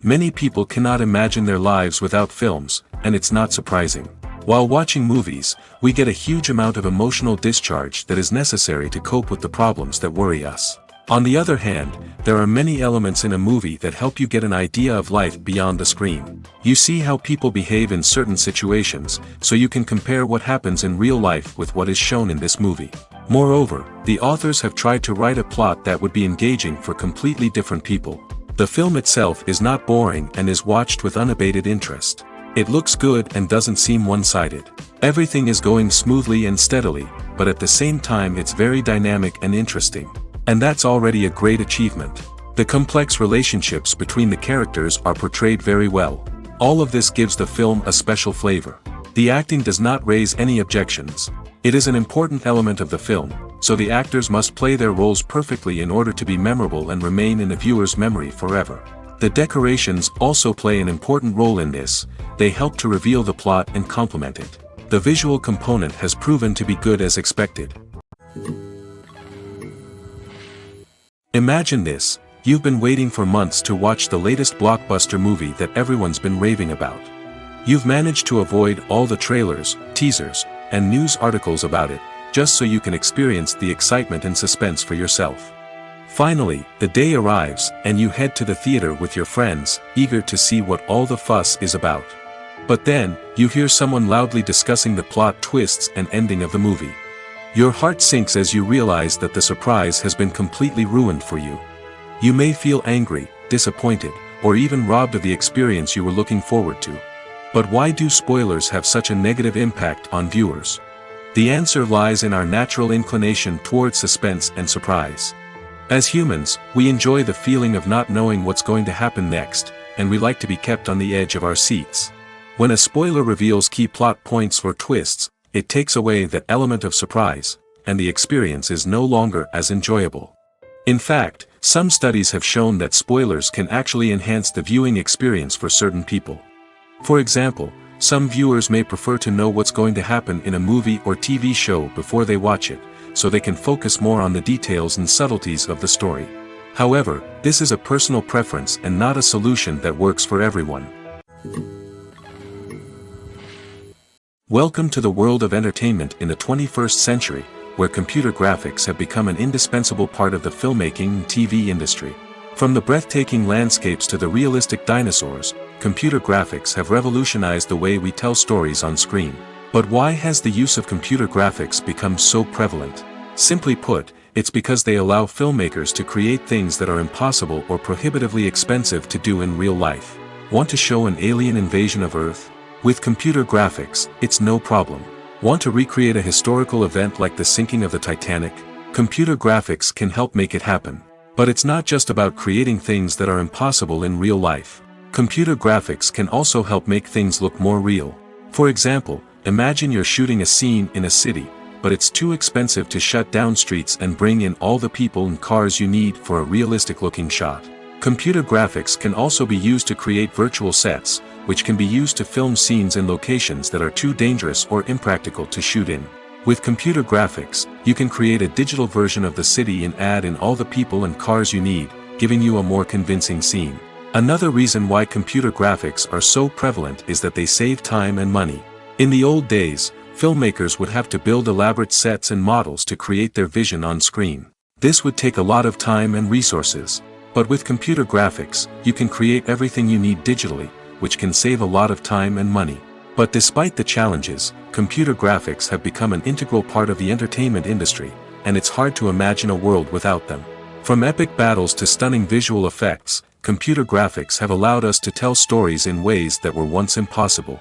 Many people cannot imagine their lives without films, and it's not surprising. While watching movies, we get a huge amount of emotional discharge that is necessary to cope with the problems that worry us. On the other hand, there are many elements in a movie that help you get an idea of life beyond the screen. You see how people behave in certain situations, so you can compare what happens in real life with what is shown in this movie. Moreover, the authors have tried to write a plot that would be engaging for completely different people. The film itself is not boring and is watched with unabated interest. It looks good and doesn't seem one-sided. Everything is going smoothly and steadily, but at the same time it's very dynamic and interesting. And that's already a great achievement. The complex relationships between the characters are portrayed very well. All of this gives the film a special flavor. The acting does not raise any objections. It is an important element of the film, so the actors must play their roles perfectly in order to be memorable and remain in the viewer's memory forever. The decorations also play an important role in this. They help to reveal the plot and complement it. The visual component has proven to be good as expected. Imagine this, you've been waiting for months to watch the latest blockbuster movie that everyone's been raving about. You've managed to avoid all the trailers, teasers, and news articles about it, just so you can experience the excitement and suspense for yourself. Finally, the day arrives, and you head to the theater with your friends, eager to see what all the fuss is about. But then, you hear someone loudly discussing the plot twists and ending of the movie. Your heart sinks as you realize that the surprise has been completely ruined for you. You may feel angry, disappointed, or even robbed of the experience you were looking forward to. But why do spoilers have such a negative impact on viewers? The answer lies in our natural inclination towards suspense and surprise. As humans, we enjoy the feeling of not knowing what's going to happen next, and we like to be kept on the edge of our seats. When a spoiler reveals key plot points or twists, it takes away that element of surprise, and the experience is no longer as enjoyable. In fact, some studies have shown that spoilers can actually enhance the viewing experience for certain people. For example, some viewers may prefer to know what's going to happen in a movie or TV show before they watch it, so they can focus more on the details and subtleties of the story. However, this is a personal preference and not a solution that works for everyone. Welcome to the world of entertainment in the 21st century, where computer graphics have become an indispensable part of the filmmaking and TV industry. From the breathtaking landscapes to the realistic dinosaurs, computer graphics have revolutionized the way we tell stories on screen. But why has the use of computer graphics become so prevalent? Simply put, it's because they allow filmmakers to create things that are impossible or prohibitively expensive to do in real life. Want to show an alien invasion of Earth? With computer graphics, it's no problem. Want to recreate a historical event like the sinking of the Titanic? Computer graphics can help make it happen. But it's not just about creating things that are impossible in real life. Computer graphics can also help make things look more real. For example, imagine you're shooting a scene in a city, but it's too expensive to shut down streets and bring in all the people and cars you need for a realistic-looking shot. Computer graphics can also be used to create virtual sets, which can be used to film scenes in locations that are too dangerous or impractical to shoot in. With computer graphics, you can create a digital version of the city and add in all the people and cars you need, giving you a more convincing scene. Another reason why computer graphics are so prevalent is that they save time and money. In the old days, filmmakers would have to build elaborate sets and models to create their vision on screen. This would take a lot of time and resources. But with computer graphics, you can create everything you need digitally, which can save a lot of time and money. But despite the challenges, computer graphics have become an integral part of the entertainment industry, and it's hard to imagine a world without them. From epic battles to stunning visual effects, computer graphics have allowed us to tell stories in ways that were once impossible.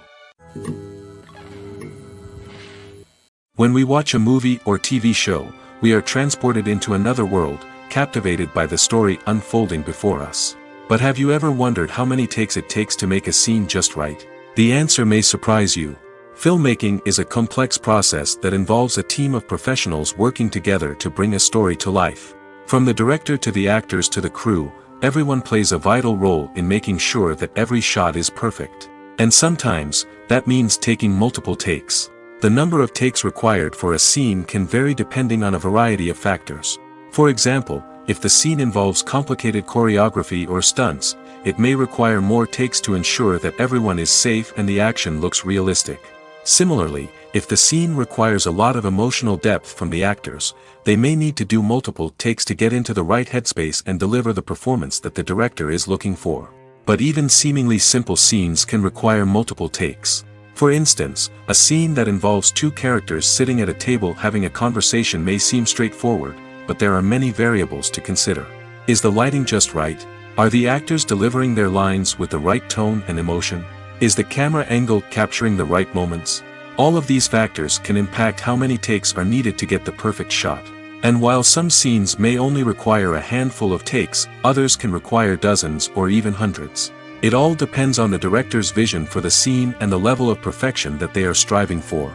When we watch a movie or TV show, we are transported into another world, captivated by the story unfolding before us. But have you ever wondered how many takes it takes to make a scene just right? The answer may surprise you. Filmmaking is a complex process that involves a team of professionals working together to bring a story to life. From the director to the actors to the crew, everyone plays a vital role in making sure that every shot is perfect. And sometimes, that means taking multiple takes. The number of takes required for a scene can vary depending on a variety of factors. For example, if the scene involves complicated choreography or stunts, it may require more takes to ensure that everyone is safe and the action looks realistic. Similarly, if the scene requires a lot of emotional depth from the actors, they may need to do multiple takes to get into the right headspace and deliver the performance that the director is looking for. But even seemingly simple scenes can require multiple takes. For instance, a scene that involves two characters sitting at a table having a conversation may seem straightforward, but there are many variables to consider. Is the lighting just right? Are the actors delivering their lines with the right tone and emotion? Is the camera angle capturing the right moments? All of these factors can impact how many takes are needed to get the perfect shot. And while some scenes may only require a handful of takes, others can require dozens or even hundreds. It all depends on the director's vision for the scene and the level of perfection that they are striving for.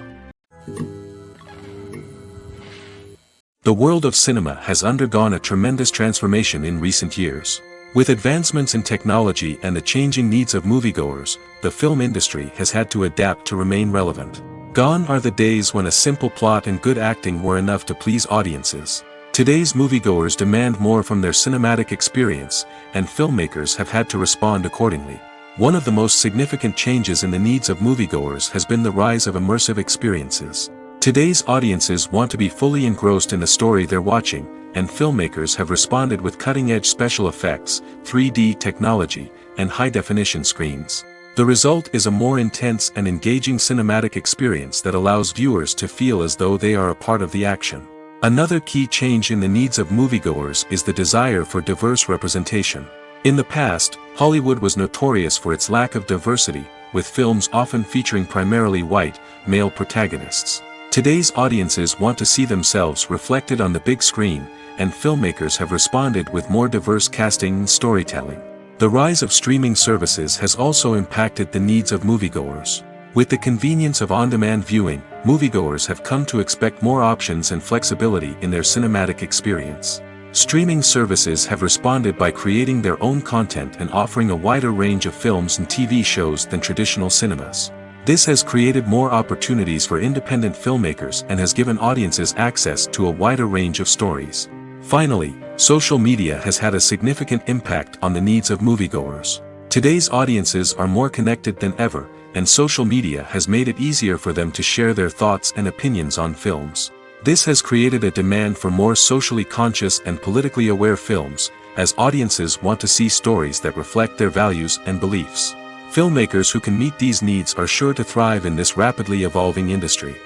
The world of cinema has undergone a tremendous transformation in recent years. With advancements in technology and the changing needs of moviegoers, the film industry has had to adapt to remain relevant. Gone are the days when a simple plot and good acting were enough to please audiences. Today's moviegoers demand more from their cinematic experience, and filmmakers have had to respond accordingly. One of the most significant changes in the needs of moviegoers has been the rise of immersive experiences. Today's audiences want to be fully engrossed in the story they're watching, and filmmakers have responded with cutting-edge special effects, 3D technology, and high-definition screens. The result is a more intense and engaging cinematic experience that allows viewers to feel as though they are a part of the action. Another key change in the needs of moviegoers is the desire for diverse representation. In the past, Hollywood was notorious for its lack of diversity, with films often featuring primarily white, male protagonists. Today's audiences want to see themselves reflected on the big screen, and filmmakers have responded with more diverse casting and storytelling. The rise of streaming services has also impacted the needs of moviegoers. With the convenience of on-demand viewing, moviegoers have come to expect more options and flexibility in their cinematic experience. Streaming services have responded by creating their own content and offering a wider range of films and TV shows than traditional cinemas. This has created more opportunities for independent filmmakers and has given audiences access to a wider range of stories. Finally, social media has had a significant impact on the needs of moviegoers. Today's audiences are more connected than ever, and social media has made it easier for them to share their thoughts and opinions on films. This has created a demand for more socially conscious and politically aware films, as audiences want to see stories that reflect their values and beliefs. Filmmakers who can meet these needs are sure to thrive in this rapidly evolving industry.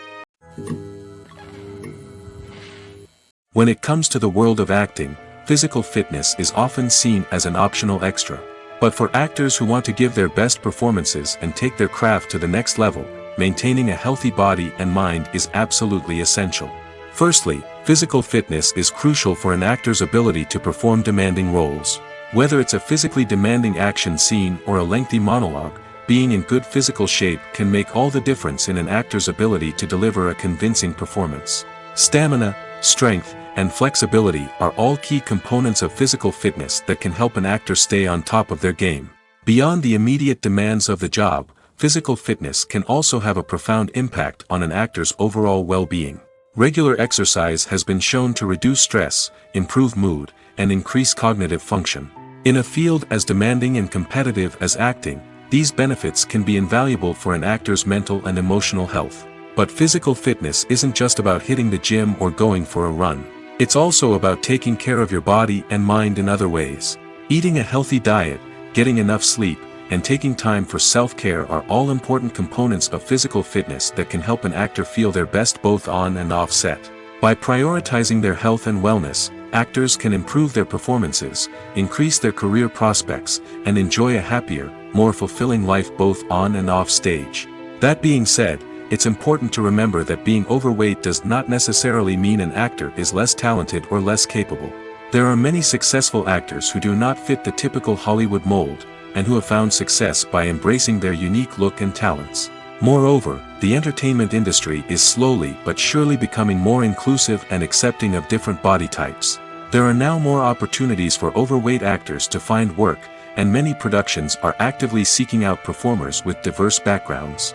When it comes to the world of acting, physical fitness is often seen as an optional extra. But for actors who want to give their best performances and take their craft to the next level, maintaining a healthy body and mind is absolutely essential. Firstly, physical fitness is crucial for an actor's ability to perform demanding roles. Whether it's a physically demanding action scene or a lengthy monologue, being in good physical shape can make all the difference in an actor's ability to deliver a convincing performance. Stamina, strength, and flexibility are all key components of physical fitness that can help an actor stay on top of their game. Beyond the immediate demands of the job, physical fitness can also have a profound impact on an actor's overall well-being. Regular exercise has been shown to reduce stress, improve mood, and increase cognitive function. In a field as demanding and competitive as acting, these benefits can be invaluable for an actor's mental and emotional health. But physical fitness isn't just about hitting the gym or going for a run. It's also about taking care of your body and mind in other ways. Eating a healthy diet, getting enough sleep, and taking time for self-care are all important components of physical fitness that can help an actor feel their best both on and off set. By prioritizing their health and wellness, actors can improve their performances, increase their career prospects, and enjoy a happier, more fulfilling life both on and off stage. That being said, it's important to remember that being overweight does not necessarily mean an actor is less talented or less capable. There are many successful actors who do not fit the typical Hollywood mold, and who have found success by embracing their unique look and talents. Moreover, the entertainment industry is slowly but surely becoming more inclusive and accepting of different body types. There are now more opportunities for overweight actors to find work, and many productions are actively seeking out performers with diverse backgrounds.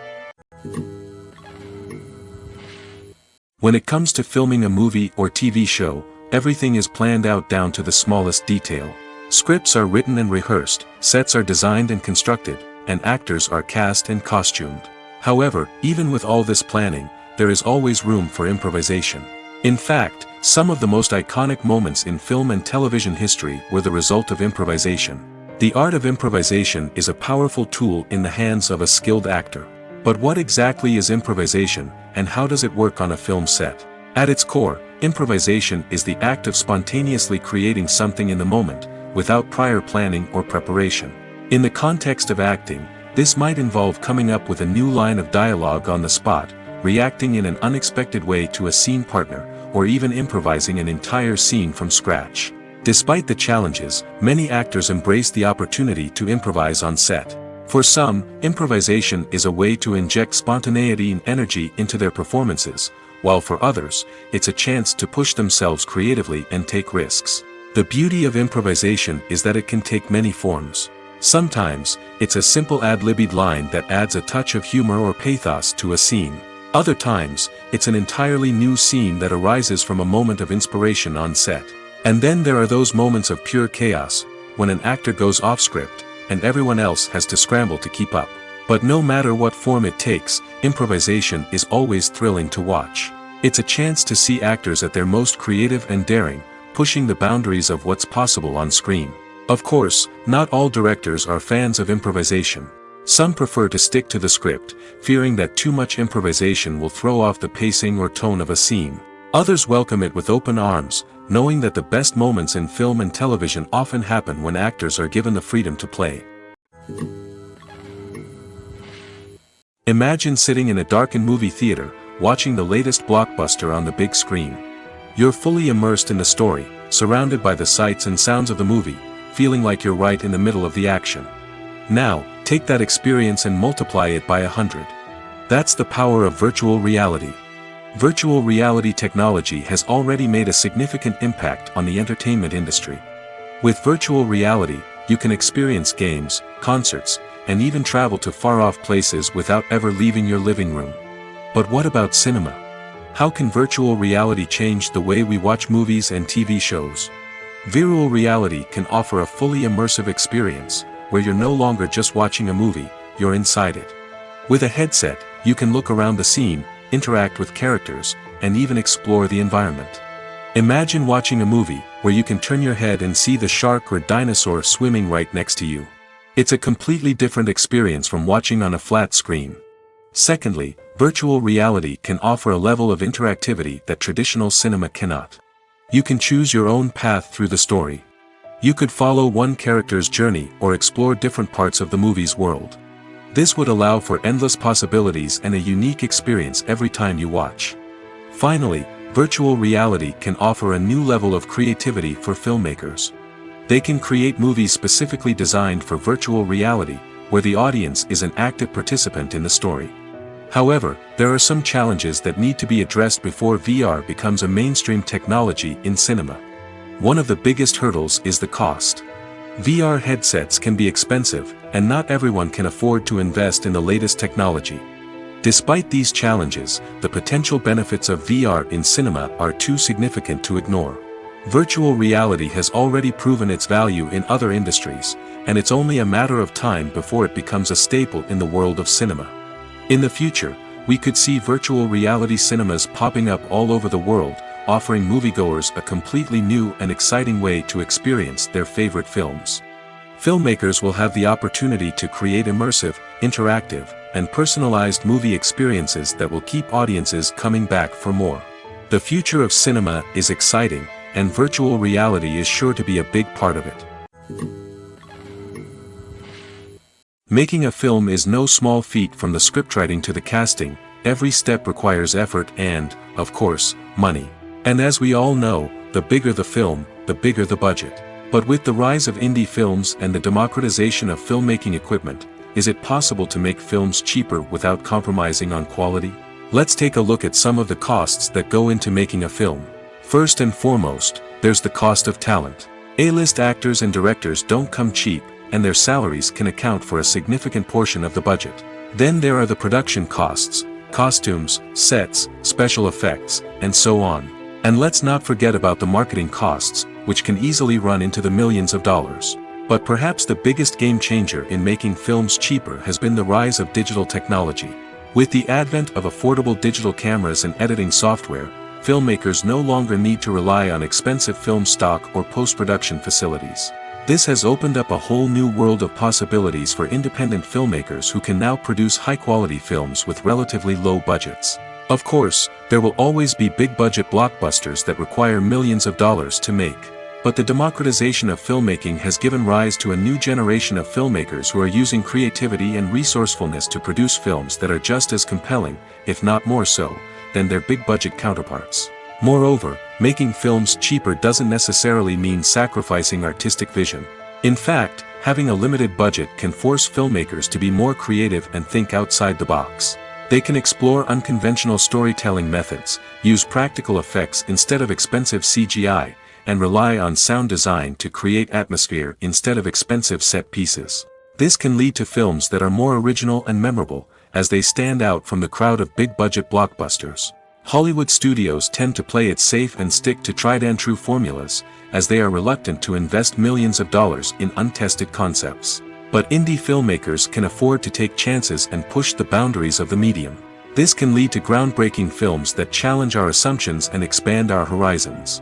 When it comes to filming a movie or TV show, everything is planned out down to the smallest detail. Scripts are written and rehearsed, sets are designed and constructed, and actors are cast and costumed. However, even with all this planning, there is always room for improvisation. In fact, some of the most iconic moments in film and television history were the result of improvisation. The art of improvisation is a powerful tool in the hands of a skilled actor. But what exactly is improvisation, and how does it work on a film set? At its core, improvisation is the act of spontaneously creating something in the moment, without prior planning or preparation. In the context of acting, this might involve coming up with a new line of dialogue on the spot, reacting in an unexpected way to a scene partner, or even improvising an entire scene from scratch. Despite the challenges, many actors embrace the opportunity to improvise on set. For some, improvisation is a way to inject spontaneity and energy into their performances, while for others, it's a chance to push themselves creatively and take risks. The beauty of improvisation is that it can take many forms. Sometimes, it's a simple ad-libbed line that adds a touch of humor or pathos to a scene. Other times, it's an entirely new scene that arises from a moment of inspiration on set. And then there are those moments of pure chaos, when an actor goes off script, and everyone else has to scramble to keep up. But no matter what form it takes, improvisation is always thrilling to watch. It's a chance to see actors at their most creative and daring, pushing the boundaries of what's possible on screen. Of course, not all directors are fans of improvisation. Some prefer to stick to the script, fearing that too much improvisation will throw off the pacing or tone of a scene. Others welcome it with open arms, knowing that the best moments in film and television often happen when actors are given the freedom to play. Imagine sitting in a darkened movie theater, watching the latest blockbuster on the big screen. You're fully immersed in the story, surrounded by the sights and sounds of the movie, feeling like you're right in the middle of the action. Now, take that experience and multiply it by 100. That's the power of virtual reality. Virtual reality technology has already made a significant impact on the entertainment industry. With virtual reality, you can experience games, concerts, and even travel to far-off places without ever leaving your living room. But what about cinema? How can virtual reality change the way we watch movies and TV shows? Virtual reality can offer a fully immersive experience, where you're no longer just watching a movie, you're inside it. With a headset, you can look around the scene, interact with characters, and even explore the environment. Imagine watching a movie where you can turn your head and see the shark or dinosaur swimming right next to you. It's a completely different experience from watching on a flat screen. Secondly, virtual reality can offer a level of interactivity that traditional cinema cannot. You can choose your own path through the story. You could follow one character's journey or explore different parts of the movie's world. This would allow for endless possibilities and a unique experience every time you watch. Finally, virtual reality can offer a new level of creativity for filmmakers. They can create movies specifically designed for virtual reality, where the audience is an active participant in the story. However, there are some challenges that need to be addressed before VR becomes a mainstream technology in cinema. One of the biggest hurdles is the cost. VR headsets can be expensive, and not everyone can afford to invest in the latest technology. Despite these challenges, the potential benefits of VR in cinema are too significant to ignore. Virtual reality has already proven its value in other industries, and it's only a matter of time before it becomes a staple in the world of cinema. In the future, we could see virtual reality cinemas popping up all over the world, offering moviegoers a completely new and exciting way to experience their favorite films. Filmmakers will have the opportunity to create immersive, interactive, and personalized movie experiences that will keep audiences coming back for more. The future of cinema is exciting, and virtual reality is sure to be a big part of it. Making a film is no small feat. From the scriptwriting to the casting, every step requires effort and, of course, money. And as we all know, the bigger the film, the bigger the budget. But with the rise of indie films and the democratization of filmmaking equipment, is it possible to make films cheaper without compromising on quality? Let's take a look at some of the costs that go into making a film. First and foremost, there's the cost of talent. A-list actors and directors don't come cheap, and their salaries can account for a significant portion of the budget. Then there are the production costs, costumes, sets, special effects, and so on. And let's not forget about the marketing costs, which can easily run into the millions of dollars. But perhaps the biggest game changer in making films cheaper has been the rise of digital technology. With the advent of affordable digital cameras and editing software, filmmakers no longer need to rely on expensive film stock or post-production facilities. This has opened up a whole new world of possibilities for independent filmmakers who can now produce high-quality films with relatively low budgets. Of course, there will always be big-budget blockbusters that require millions of dollars to make. But the democratization of filmmaking has given rise to a new generation of filmmakers who are using creativity and resourcefulness to produce films that are just as compelling, if not more so, than their big-budget counterparts. Moreover, making films cheaper doesn't necessarily mean sacrificing artistic vision. In fact, having a limited budget can force filmmakers to be more creative and think outside the box. They can explore unconventional storytelling methods, use practical effects instead of expensive CGI, and rely on sound design to create atmosphere instead of expensive set pieces. This can lead to films that are more original and memorable, as they stand out from the crowd of big-budget blockbusters. Hollywood studios tend to play it safe and stick to tried-and-true formulas, as they are reluctant to invest millions of dollars in untested concepts. But indie filmmakers can afford to take chances and push the boundaries of the medium. This can lead to groundbreaking films that challenge our assumptions and expand our horizons.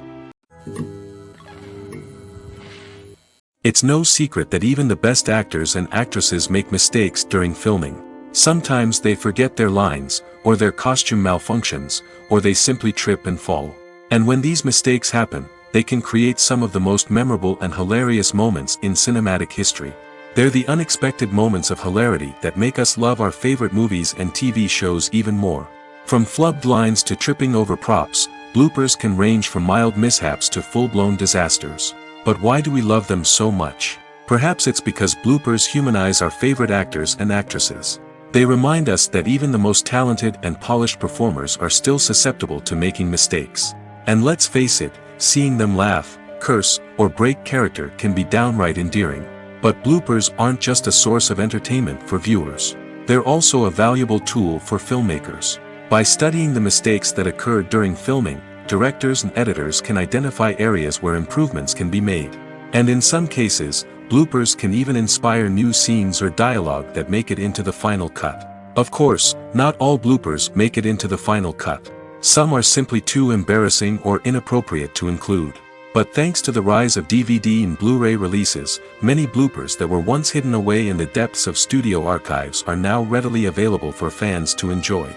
It's no secret that even the best actors and actresses make mistakes during filming. Sometimes they forget their lines, or their costume malfunctions, or they simply trip and fall. And when these mistakes happen, they can create some of the most memorable and hilarious moments in cinematic history. They're the unexpected moments of hilarity that make us love our favorite movies and TV shows even more. From flubbed lines to tripping over props, bloopers can range from mild mishaps to full-blown disasters. But why do we love them so much? Perhaps it's because bloopers humanize our favorite actors and actresses. They remind us that even the most talented and polished performers are still susceptible to making mistakes. And let's face it, seeing them laugh, curse, or break character can be downright endearing. But bloopers aren't just a source of entertainment for viewers. They're also a valuable tool for filmmakers. By studying the mistakes that occurred during filming, directors and editors can identify areas where improvements can be made. And in some cases, bloopers can even inspire new scenes or dialogue that make it into the final cut. Of course, not all bloopers make it into the final cut. Some are simply too embarrassing or inappropriate to include. But thanks to the rise of DVD and Blu-ray releases, many bloopers that were once hidden away in the depths of studio archives are now readily available for fans to enjoy.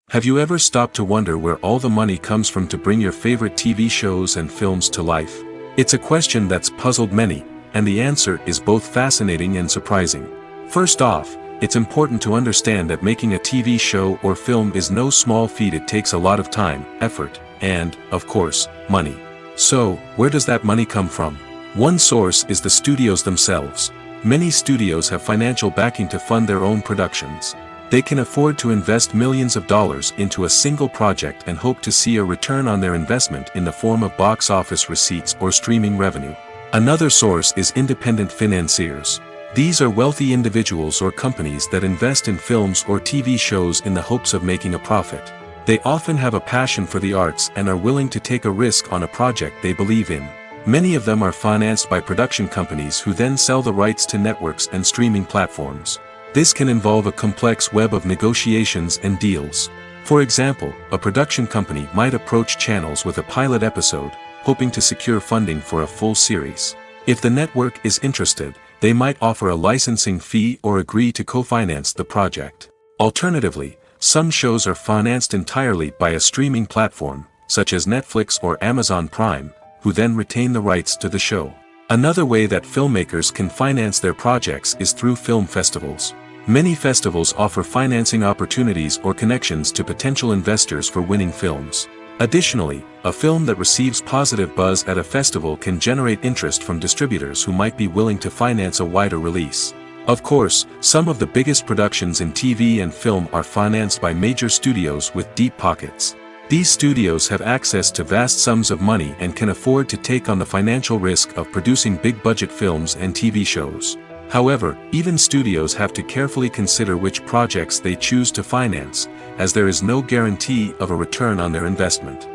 Have you ever stopped to wonder where all the money comes from to bring your favorite TV shows and films to life? It's a question that's puzzled many, and the answer is both fascinating and surprising. First off, it's important to understand that making a TV show or film is no small feat. It takes a lot of time, effort, and, of course, money. So, where does that money come from? One source is the studios themselves. Many studios have financial backing to fund their own productions. They can afford to invest millions of dollars into a single project and hope to see a return on their investment in the form of box office receipts or streaming revenue. Another source is independent financiers. These are wealthy individuals or companies that invest in films or TV shows in the hopes of making a profit. They often have a passion for the arts and are willing to take a risk on a project they believe in. Many of them are financed by production companies who then sell the rights to networks and streaming platforms. This can involve a complex web of negotiations and deals. For example, a production company might approach channels with a pilot episode, hoping to secure funding for a full series. If the network is interested, they might offer a licensing fee or agree to co-finance the project. Alternatively, some shows are financed entirely by a streaming platform, such as Netflix or Amazon Prime, who then retain the rights to the show. Another way that filmmakers can finance their projects is through film festivals. Many festivals offer financing opportunities or connections to potential investors for winning films. Additionally, a film that receives positive buzz at a festival can generate interest from distributors who might be willing to finance a wider release. Of course, some of the biggest productions in TV and film are financed by major studios with deep pockets. These studios have access to vast sums of money and can afford to take on the financial risk of producing big-budget films and TV shows. However, even studios have to carefully consider which projects they choose to finance, as there is no guarantee of a return on their investment.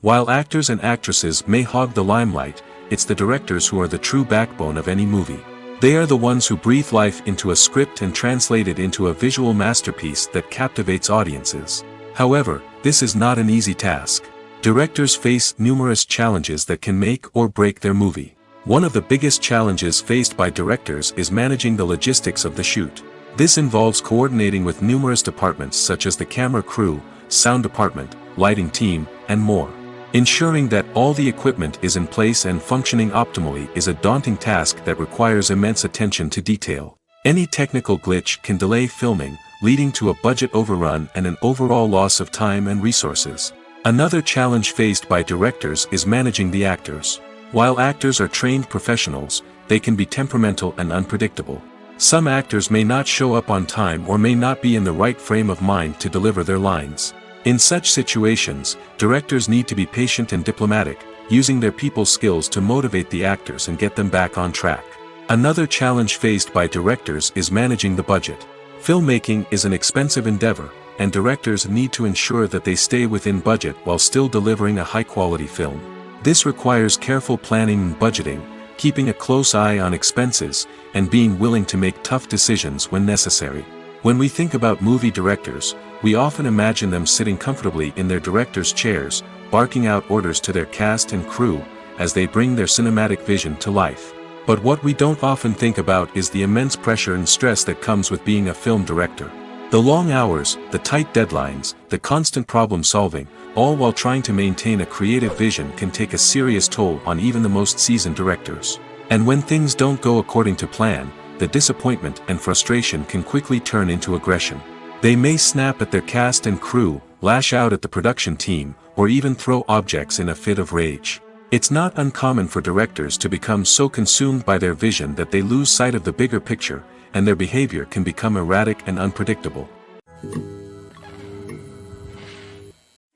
While actors and actresses may hog the limelight, it's the directors who are the true backbone of any movie. They are the ones who breathe life into a script and translate it into a visual masterpiece that captivates audiences. However, this is not an easy task. Directors face numerous challenges that can make or break their movie. One of the biggest challenges faced by directors is managing the logistics of the shoot. This involves coordinating with numerous departments such as the camera crew, sound department, lighting team, and more. Ensuring that all the equipment is in place and functioning optimally is a daunting task that requires immense attention to detail. Any technical glitch can delay filming, leading to a budget overrun and an overall loss of time and resources. Another challenge faced by directors is managing the actors. While actors are trained professionals, they can be temperamental and unpredictable. Some actors may not show up on time or may not be in the right frame of mind to deliver their lines. In such situations, directors need to be patient and diplomatic, using their people skills to motivate the actors and get them back on track. Another challenge faced by directors is managing the budget. Filmmaking is an expensive endeavor, and directors need to ensure that they stay within budget while still delivering a high-quality film. This requires careful planning and budgeting, keeping a close eye on expenses, and being willing to make tough decisions when necessary. When we think about movie directors, we often imagine them sitting comfortably in their director's chairs, barking out orders to their cast and crew, as they bring their cinematic vision to life. But what we don't often think about is the immense pressure and stress that comes with being a film director. The long hours, the tight deadlines, the constant problem solving, all while trying to maintain a creative vision can take a serious toll on even the most seasoned directors. And when things don't go according to plan, the disappointment and frustration can quickly turn into aggression. They may snap at their cast and crew, lash out at the production team, or even throw objects in a fit of rage. It's not uncommon for directors to become so consumed by their vision that they lose sight of the bigger picture, and their behavior can become erratic and unpredictable.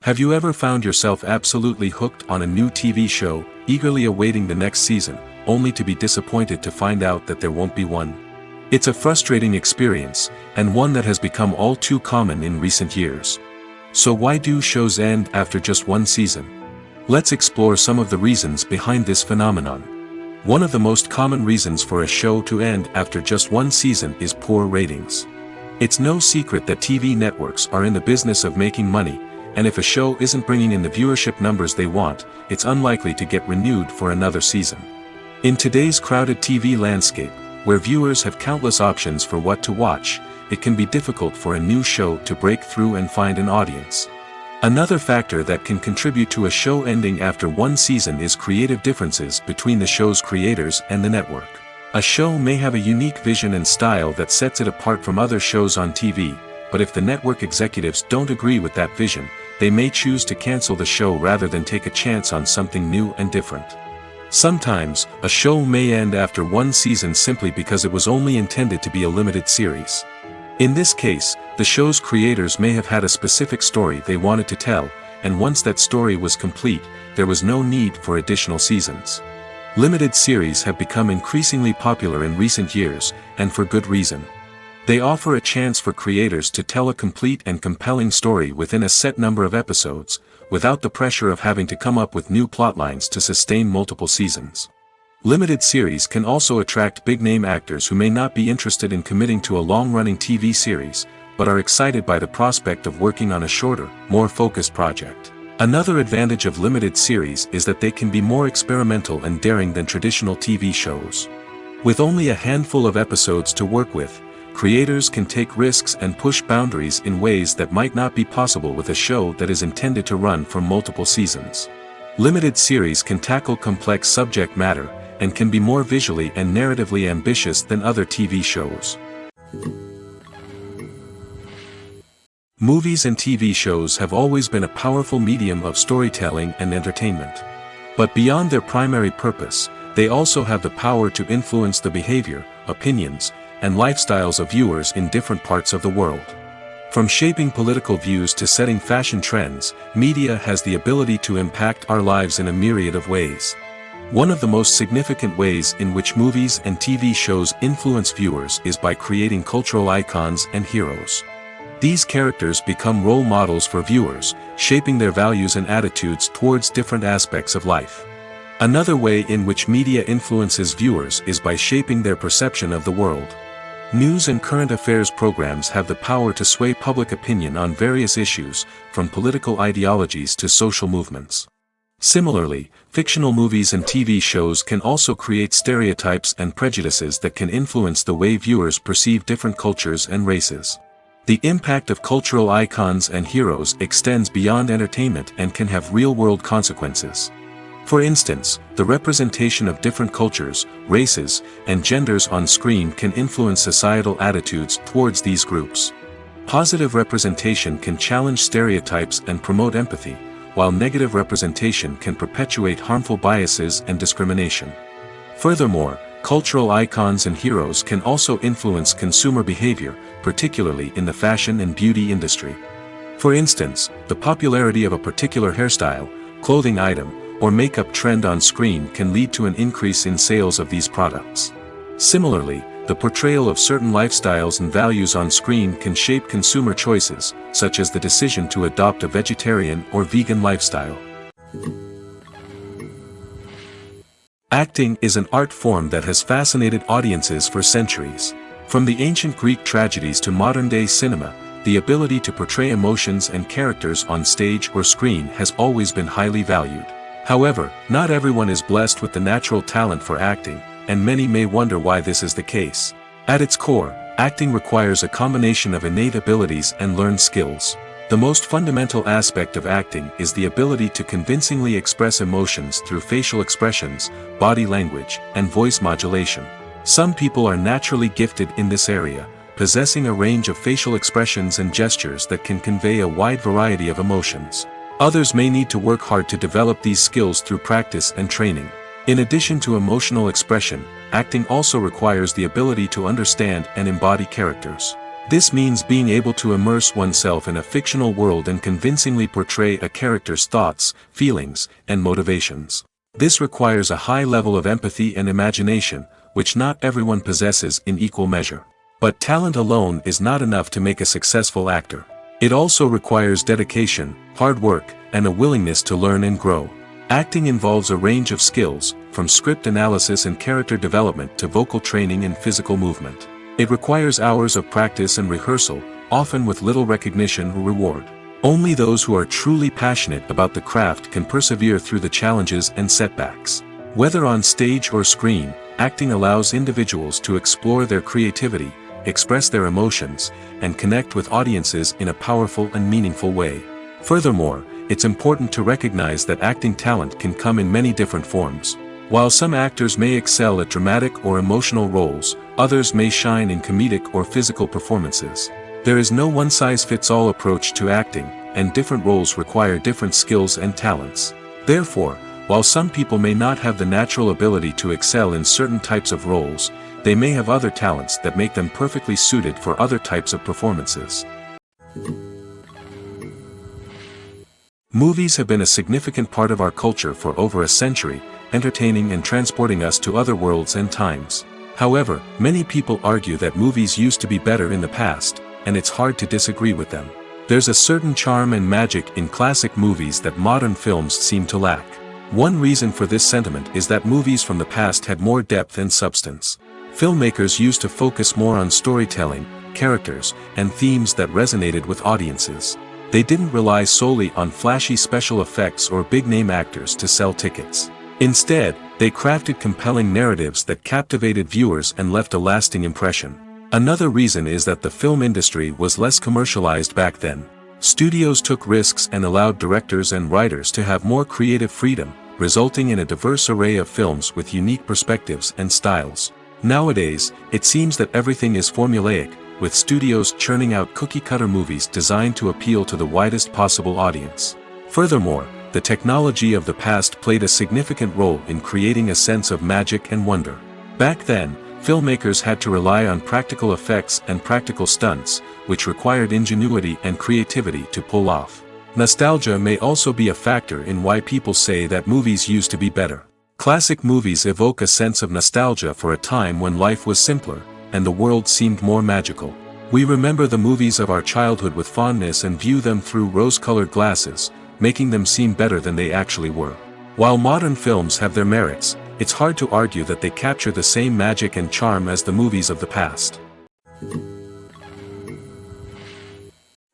Have you ever found yourself absolutely hooked on a new TV show, eagerly awaiting the next season, only to be disappointed to find out that there won't be one? It's a frustrating experience, and one that has become all too common in recent years. So why do shows end after just one season? Let's explore some of the reasons behind this phenomenon. One of the most common reasons for a show to end after just one season is poor ratings. It's no secret that TV networks are in the business of making money, and if a show isn't bringing in the viewership numbers they want, it's unlikely to get renewed for another season. In today's crowded TV landscape, where viewers have countless options for what to watch, it can be difficult for a new show to break through and find an audience. Another factor that can contribute to a show ending after one season is creative differences between the show's creators and the network. A show may have a unique vision and style that sets it apart from other shows on TV, but if the network executives don't agree with that vision, they may choose to cancel the show rather than take a chance on something new and different. Sometimes, a show may end after one season simply because it was only intended to be a limited series. In this case, the show's creators may have had a specific story they wanted to tell, and once that story was complete, there was no need for additional seasons. Limited series have become increasingly popular in recent years, and for good reason. They offer a chance for creators to tell a complete and compelling story within a set number of episodes, without the pressure of having to come up with new plotlines to sustain multiple seasons. Limited series can also attract big-name actors who may not be interested in committing to a long-running TV series, but are excited by the prospect of working on a shorter, more focused project. Another advantage of limited series is that they can be more experimental and daring than traditional TV shows. With only a handful of episodes to work with, creators can take risks and push boundaries in ways that might not be possible with a show that is intended to run for multiple seasons. Limited series can tackle complex subject matter, and can be more visually and narratively ambitious than other TV shows. Movies and TV shows have always been a powerful medium of storytelling and entertainment. But beyond their primary purpose, they also have the power to influence the behavior, opinions, and lifestyles of viewers in different parts of the world. From shaping political views to setting fashion trends, media has the ability to impact our lives in a myriad of ways. One of the most significant ways in which movies and TV shows influence viewers is by creating cultural icons and heroes. These characters become role models for viewers, shaping their values and attitudes towards different aspects of life. Another way in which media influences viewers is by shaping their perception of the world. News and current affairs programs have the power to sway public opinion on various issues, from political ideologies to social movements. Similarly, fictional movies and TV shows can also create stereotypes and prejudices that can influence the way viewers perceive different cultures and races. The impact of cultural icons and heroes extends beyond entertainment and can have real-world consequences. For instance, the representation of different cultures, races, and genders on screen can influence societal attitudes towards these groups. Positive representation can challenge stereotypes and promote empathy, while negative representation can perpetuate harmful biases and discrimination. Furthermore, cultural icons and heroes can also influence consumer behavior, particularly in the fashion and beauty industry. For instance, the popularity of a particular hairstyle, clothing item, or makeup trend on screen can lead to an increase in sales of these products. Similarly, the portrayal of certain lifestyles and values on screen can shape consumer choices, such as the decision to adopt a vegetarian or vegan lifestyle. Acting is an art form that has fascinated audiences for centuries. From the ancient Greek tragedies to modern-day cinema, the ability to portray emotions and characters on stage or screen has always been highly valued. However, not everyone is blessed with the natural talent for acting, and many may wonder why this is the case. At its core, acting requires a combination of innate abilities and learned skills. The most fundamental aspect of acting is the ability to convincingly express emotions through facial expressions, body language, and voice modulation. Some people are naturally gifted in this area, possessing a range of facial expressions and gestures that can convey a wide variety of emotions. Others may need to work hard to develop these skills through practice and training. In addition to emotional expression, acting also requires the ability to understand and embody characters. This means being able to immerse oneself in a fictional world and convincingly portray a character's thoughts, feelings, and motivations. This requires a high level of empathy and imagination, which not everyone possesses in equal measure. But talent alone is not enough to make a successful actor. It also requires dedication, hard work, and a willingness to learn and grow. Acting involves a range of skills, from script analysis and character development to vocal training and physical movement. It requires hours of practice and rehearsal, often with little recognition or reward. Only those who are truly passionate about the craft can persevere through the challenges and setbacks. Whether on stage or screen, acting allows individuals to explore their creativity, express their emotions, and connect with audiences in a powerful and meaningful way. Furthermore, it's important to recognize that acting talent can come in many different forms. While some actors may excel at dramatic or emotional roles, others may shine in comedic or physical performances. There is no one-size-fits-all approach to acting, and different roles require different skills and talents. Therefore, while some people may not have the natural ability to excel in certain types of roles, they may have other talents that make them perfectly suited for other types of performances. Movies have been a significant part of our culture for over a century, entertaining and transporting us to other worlds and times. However, many people argue that movies used to be better in the past, and it's hard to disagree with them. There's a certain charm and magic in classic movies that modern films seem to lack. One reason for this sentiment is that movies from the past had more depth and substance. Filmmakers used to focus more on storytelling, characters, and themes that resonated with audiences. They didn't rely solely on flashy special effects or big-name actors to sell tickets. Instead, they crafted compelling narratives that captivated viewers and left a lasting impression. Another reason is that the film industry was less commercialized back then. Studios took risks and allowed directors and writers to have more creative freedom, resulting in a diverse array of films with unique perspectives and styles. Nowadays, it seems that everything is formulaic, with studios churning out cookie-cutter movies designed to appeal to the widest possible audience. Furthermore, the technology of the past played a significant role in creating a sense of magic and wonder. Back then, filmmakers had to rely on practical effects and practical stunts, which required ingenuity and creativity to pull off. Nostalgia may also be a factor in why people say that movies used to be better. Classic movies evoke a sense of nostalgia for a time when life was simpler, and the world seemed more magical. We remember the movies of our childhood with fondness and view them through rose-colored glasses, making them seem better than they actually were. While modern films have their merits, it's hard to argue that they capture the same magic and charm as the movies of the past.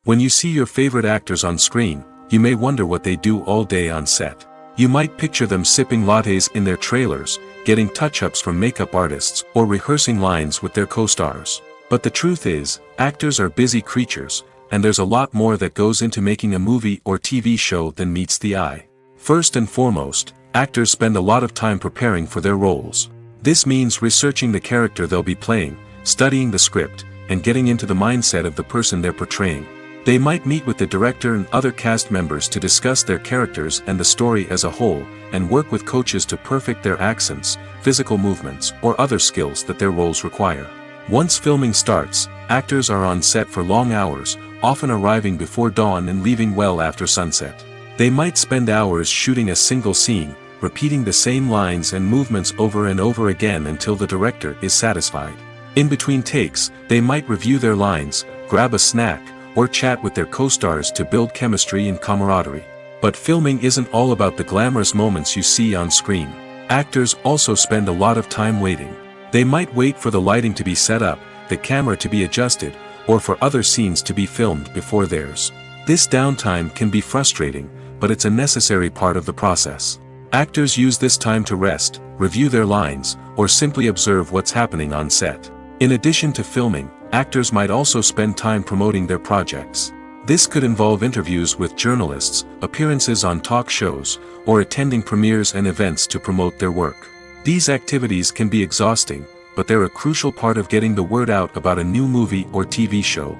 When you see your favorite actors on screen, you may wonder what they do all day on set. You might picture them sipping lattes in their trailers, getting touch-ups from makeup artists, or rehearsing lines with their co-stars. But the truth is, actors are busy creatures, and there's a lot more that goes into making a movie or TV show than meets the eye. First and foremost, actors spend a lot of time preparing for their roles. This means researching the character they'll be playing, studying the script, and getting into the mindset of the person they're portraying. They might meet with the director and other cast members to discuss their characters and the story as a whole, and work with coaches to perfect their accents, physical movements, or other skills that their roles require. Once filming starts, actors are on set for long hours, often arriving before dawn and leaving well after sunset. They might spend hours shooting a single scene, repeating the same lines and movements over and over again until the director is satisfied. In between takes, they might review their lines, grab a snack, or chat with their co-stars to build chemistry and camaraderie. But filming isn't all about the glamorous moments you see on screen. Actors also spend a lot of time waiting. They might wait for the lighting to be set up, the camera to be adjusted, or for other scenes to be filmed before theirs. This downtime can be frustrating, but it's a necessary part of the process. Actors use this time to rest, review their lines, or simply observe what's happening on set. In addition to filming, actors might also spend time promoting their projects. This could involve interviews with journalists, appearances on talk shows, or attending premieres and events to promote their work. These activities can be exhausting, but they're a crucial part of getting the word out about a new movie or TV show.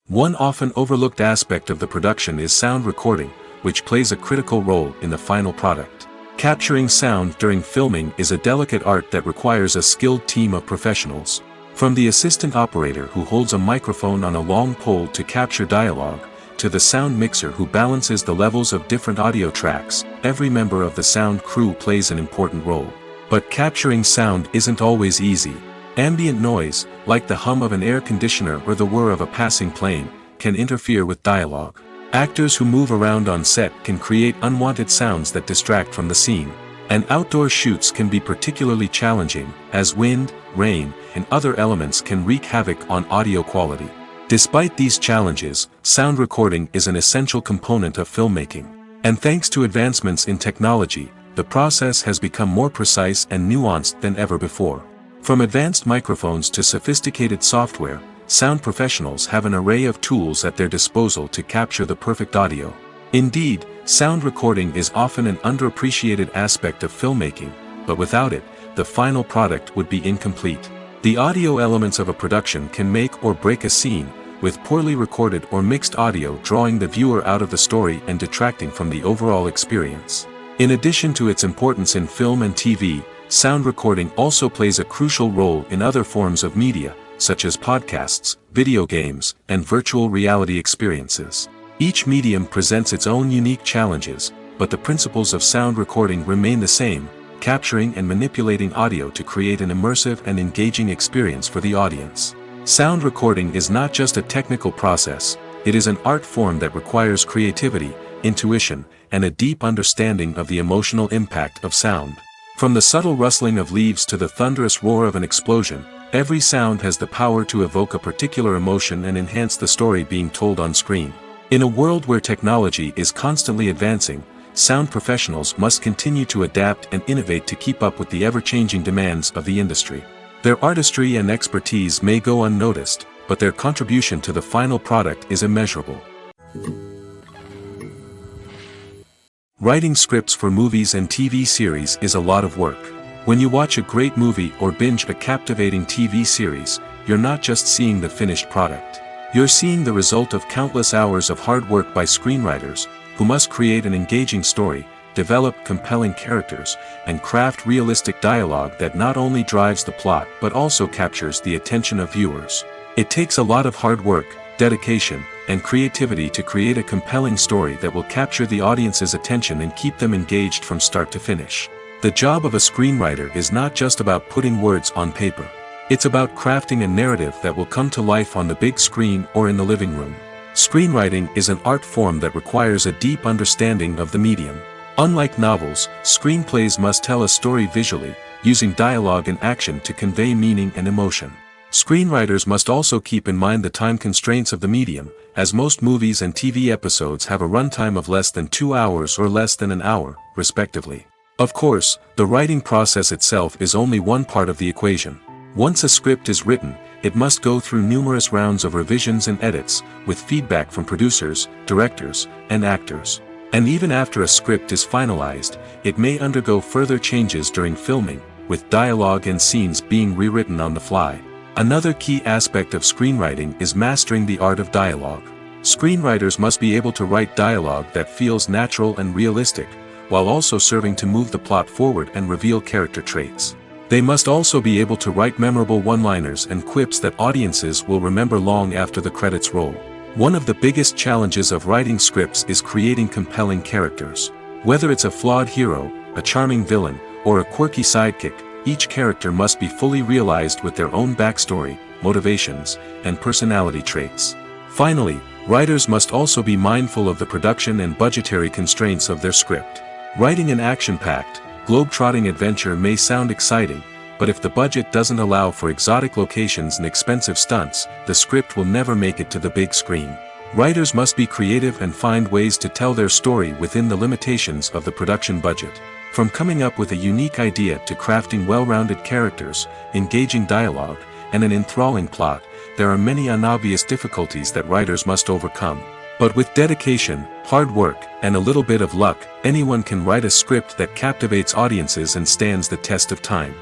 One often overlooked aspect of the production is sound recording, which plays a critical role in the final product. Capturing sound during filming is a delicate art that requires a skilled team of professionals. From the assistant operator who holds a microphone on a long pole to capture dialogue, to the sound mixer who balances the levels of different audio tracks, every member of the sound crew plays an important role. But capturing sound isn't always easy. Ambient noise, like the hum of an air conditioner or the whir of a passing plane, can interfere with dialogue. Actors who move around on set can create unwanted sounds that distract from the scene. And outdoor shoots can be particularly challenging, as wind, rain, and other elements can wreak havoc on audio quality. Despite these challenges, sound recording is an essential component of filmmaking. And thanks to advancements in technology, the process has become more precise and nuanced than ever before. From advanced microphones to sophisticated software, sound professionals have an array of tools at their disposal to capture the perfect audio. Indeed, sound recording is often an underappreciated aspect of filmmaking, but without it, the final product would be incomplete. The audio elements of a production can make or break a scene, with poorly recorded or mixed audio drawing the viewer out of the story and detracting from the overall experience. In addition to its importance in film and TV, sound recording also plays a crucial role in other forms of media, such as podcasts, video games, and virtual reality experiences. Each medium presents its own unique challenges, but the principles of sound recording remain the same: capturing and manipulating audio to create an immersive and engaging experience for the audience. Sound recording is not just a technical process, it is an art form that requires creativity, intuition, and a deep understanding of the emotional impact of sound. From the subtle rustling of leaves to the thunderous roar of an explosion, every sound has the power to evoke a particular emotion and enhance the story being told on screen. In a world where technology is constantly advancing, sound professionals must continue to adapt and innovate to keep up with the ever-changing demands of the industry. Their artistry and expertise may go unnoticed, but their contribution to the final product is immeasurable. Writing scripts for movies and TV series is a lot of work. When you watch a great movie or binge a captivating TV series, you're not just seeing the finished product. You're seeing the result of countless hours of hard work by screenwriters, who must create an engaging story, develop compelling characters, and craft realistic dialogue that not only drives the plot but also captures the attention of viewers. It takes a lot of hard work, dedication, and creativity to create a compelling story that will capture the audience's attention and keep them engaged from start to finish. The job of a screenwriter is not just about putting words on paper. It's about crafting a narrative that will come to life on the big screen or in the living room. Screenwriting is an art form that requires a deep understanding of the medium. Unlike novels, screenplays must tell a story visually, using dialogue and action to convey meaning and emotion. Screenwriters must also keep in mind the time constraints of the medium, as most movies and TV episodes have a runtime of less than 2 hours or less than an hour, respectively. Of course, the writing process itself is only one part of the equation. Once a script is written, it must go through numerous rounds of revisions and edits, with feedback from producers, directors, and actors. And even after a script is finalized, it may undergo further changes during filming, with dialogue and scenes being rewritten on the fly. Another key aspect of screenwriting is mastering the art of dialogue. Screenwriters must be able to write dialogue that feels natural and realistic, while also serving to move the plot forward and reveal character traits. They must also be able to write memorable one-liners and quips that audiences will remember long after the credits roll. One of the biggest challenges of writing scripts is creating compelling characters. Whether it's a flawed hero, a charming villain, or a quirky sidekick, each character must be fully realized with their own backstory, motivations, and personality traits. Finally, writers must also be mindful of the production and budgetary constraints of their script. Writing an action-packed, globe-trotting adventure may sound exciting, but if the budget doesn't allow for exotic locations and expensive stunts, the script will never make it to the big screen. Writers must be creative and find ways to tell their story within the limitations of the production budget. From coming up with a unique idea to crafting well-rounded characters, engaging dialogue, and an enthralling plot, there are many unobvious difficulties that writers must overcome. But with dedication, hard work, and a little bit of luck, anyone can write a script that captivates audiences and stands the test of time.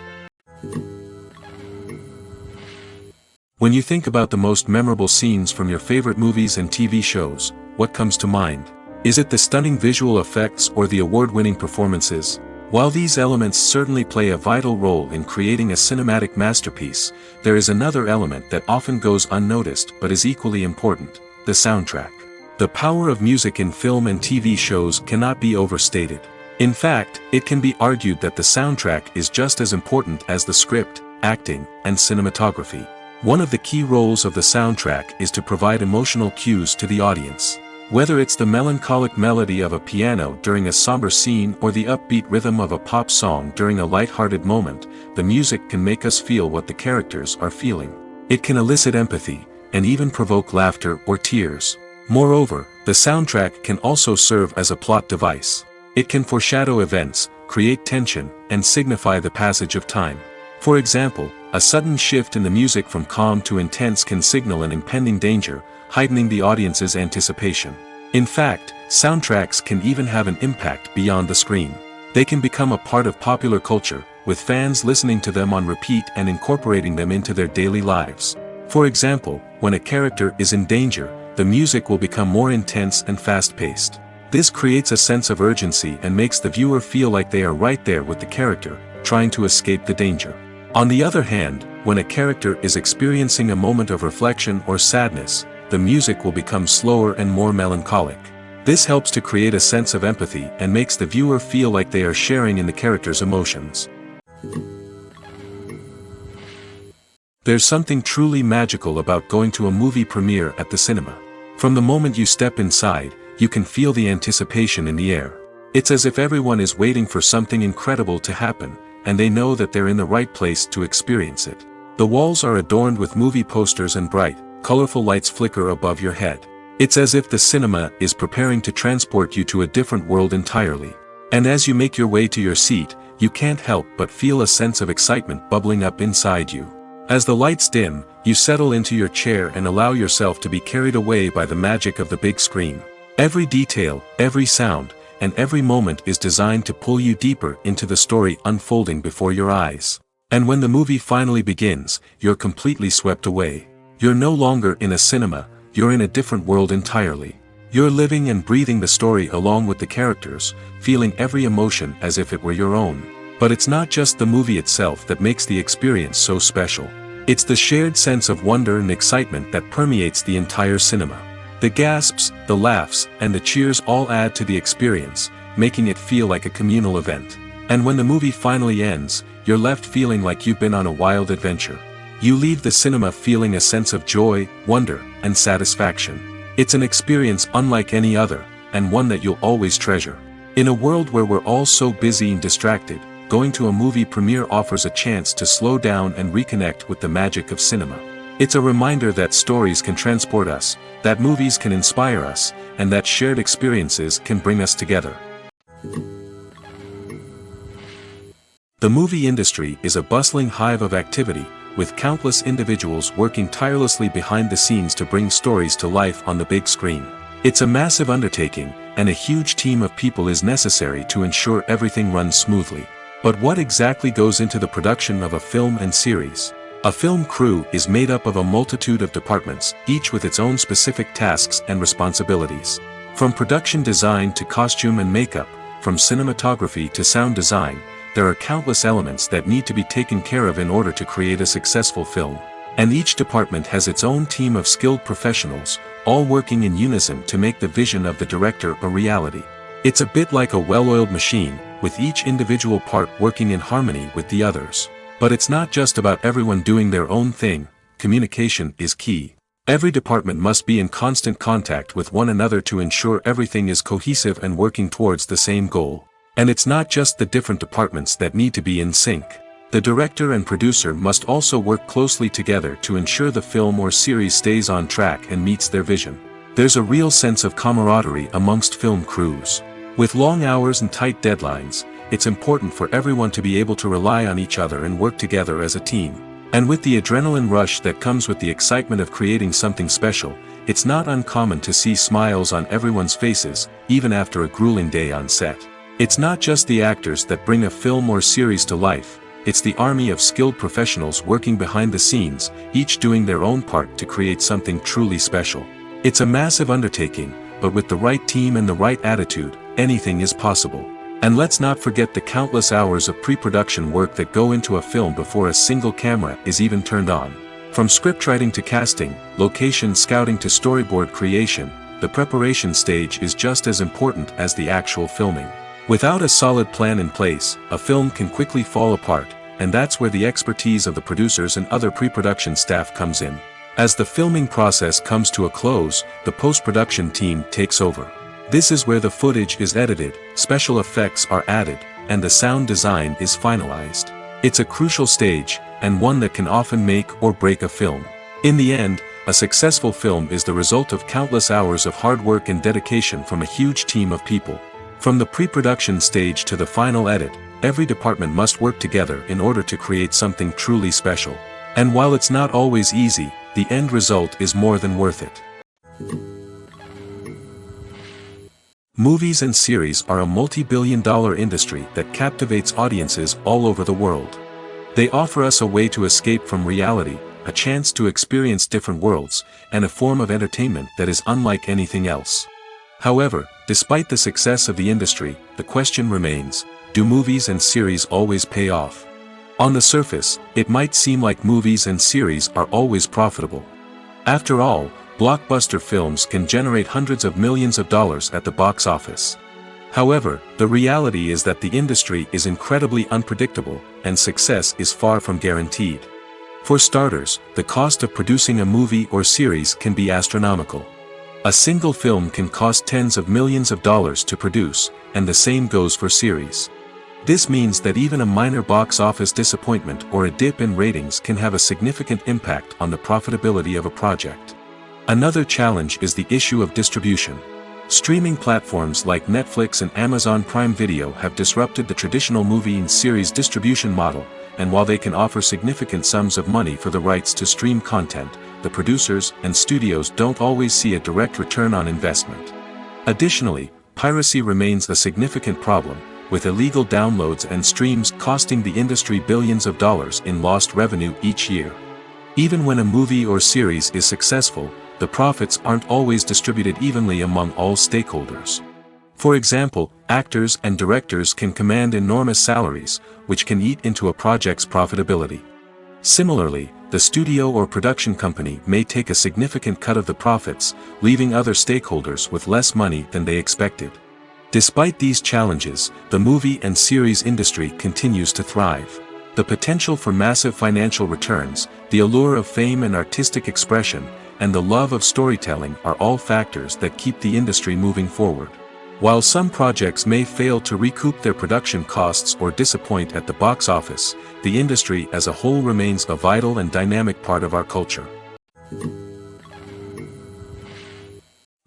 When you think about the most memorable scenes from your favorite movies and TV shows, what comes to mind? Is it the stunning visual effects or the award-winning performances? While these elements certainly play a vital role in creating a cinematic masterpiece, there is another element that often goes unnoticed but is equally important: the soundtrack. The power of music in film and TV shows cannot be overstated. In fact, it can be argued that the soundtrack is just as important as the script, acting, and cinematography. One of the key roles of the soundtrack is to provide emotional cues to the audience. Whether it's the melancholic melody of a piano during a somber scene or the upbeat rhythm of a pop song during a light-hearted moment, the music can make us feel what the characters are feeling. It can elicit empathy, and even provoke laughter or tears. Moreover, the soundtrack can also serve as a plot device. It can foreshadow events, create tension, and signify the passage of time. For example, a sudden shift in the music from calm to intense can signal an impending danger, heightening the audience's anticipation. In fact, soundtracks can even have an impact beyond the screen. They can become a part of popular culture, with fans listening to them on repeat and incorporating them into their daily lives. For example, when a character is in danger, the music will become more intense and fast-paced. This creates a sense of urgency and makes the viewer feel like they are right there with the character, trying to escape the danger. On the other hand, when a character is experiencing a moment of reflection or sadness, the music will become slower and more melancholic. This helps to create a sense of empathy and makes the viewer feel like they are sharing in the character's emotions. There's something truly magical about going to a movie premiere at the cinema. From the moment you step inside, you can feel the anticipation in the air. It's as if everyone is waiting for something incredible to happen, and they know that they're in the right place to experience it. The walls are adorned with movie posters and bright, colorful lights flicker above your head. It's as if the cinema is preparing to transport you to a different world entirely. And as you make your way to your seat, you can't help but feel a sense of excitement bubbling up inside you. As the lights dim, you settle into your chair and allow yourself to be carried away by the magic of the big screen. Every detail, every sound, and every moment is designed to pull you deeper into the story unfolding before your eyes. And when the movie finally begins, you're completely swept away. You're no longer in a cinema, you're in a different world entirely. You're living and breathing the story along with the characters, feeling every emotion as if it were your own. But it's not just the movie itself that makes the experience so special. It's the shared sense of wonder and excitement that permeates the entire cinema. The gasps, the laughs, and the cheers all add to the experience, making it feel like a communal event. And when the movie finally ends, you're left feeling like you've been on a wild adventure. You leave the cinema feeling a sense of joy, wonder, and satisfaction. It's an experience unlike any other, and one that you'll always treasure. In a world where we're all so busy and distracted, going to a movie premiere offers a chance to slow down and reconnect with the magic of cinema. It's a reminder that stories can transport us, that movies can inspire us, and that shared experiences can bring us together. The movie industry is a bustling hive of activity, with countless individuals working tirelessly behind the scenes to bring stories to life on the big screen. It's a massive undertaking, and a huge team of people is necessary to ensure everything runs smoothly. But what exactly goes into the production of a film and series? A film crew is made up of a multitude of departments, each with its own specific tasks and responsibilities. From production design to costume and makeup, from cinematography to sound design, there are countless elements that need to be taken care of in order to create a successful film. And each department has its own team of skilled professionals, all working in unison to make the vision of the director a reality. It's a bit like a well-oiled machine, with each individual part working in harmony with the others. But it's not just about everyone doing their own thing. Communication is key. Every department must be in constant contact with one another to ensure everything is cohesive and working towards the same goal. And it's not just the different departments that need to be in sync. The director and producer must also work closely together to ensure the film or series stays on track and meets their vision. There's a real sense of camaraderie amongst film crews. With long hours and tight deadlines, it's important for everyone to be able to rely on each other and work together as a team. And with the adrenaline rush that comes with the excitement of creating something special, it's not uncommon to see smiles on everyone's faces, even after a grueling day on set. It's not just the actors that bring a film or series to life, it's the army of skilled professionals working behind the scenes, each doing their own part to create something truly special. It's a massive undertaking, but with the right team and the right attitude, anything is possible. And let's not forget the countless hours of pre-production work that go into a film before a single camera is even turned on. From scriptwriting to casting, location scouting to storyboard creation, the preparation stage is just as important as the actual filming. Without a solid plan in place, a film can quickly fall apart, and that's where the expertise of the producers and other pre-production staff comes in. As the filming process comes to a close, the post-production team takes over. This is where the footage is edited, special effects are added, and the sound design is finalized. It's a crucial stage, and one that can often make or break a film. In the end, a successful film is the result of countless hours of hard work and dedication from a huge team of people. From the pre-production stage to the final edit, every department must work together in order to create something truly special. And while it's not always easy, the end result is more than worth it. Movies and series are a multi-billion-dollar industry that captivates audiences all over the world. They offer us a way to escape from reality, a chance to experience different worlds, and a form of entertainment that is unlike anything else. However, despite the success of the industry, the question remains, do movies and series always pay off? On the surface, it might seem like movies and series are always profitable. After all, blockbuster films can generate hundreds of millions of dollars at the box office. However, the reality is that the industry is incredibly unpredictable, and success is far from guaranteed. For starters, the cost of producing a movie or series can be astronomical. A single film can cost tens of millions of dollars to produce, and the same goes for series. This means that even a minor box office disappointment or a dip in ratings can have a significant impact on the profitability of a project. Another challenge is the issue of distribution. Streaming platforms like Netflix and Amazon Prime Video have disrupted the traditional movie and series distribution model, and while they can offer significant sums of money for the rights to stream content, the producers and studios don't always see a direct return on investment. Additionally, piracy remains a significant problem, with illegal downloads and streams costing the industry billions of dollars in lost revenue each year. Even when a movie or series is successful, the profits aren't always distributed evenly among all stakeholders. For example, actors and directors can command enormous salaries, which can eat into a project's profitability. Similarly, the studio or production company may take a significant cut of the profits, leaving other stakeholders with less money than they expected. Despite these challenges, the movie and series industry continues to thrive. The potential for massive financial returns, the allure of fame and artistic expression, and the love of storytelling are all factors that keep the industry moving forward. While some projects may fail to recoup their production costs or disappoint at the box office, the industry as a whole remains a vital and dynamic part of our culture.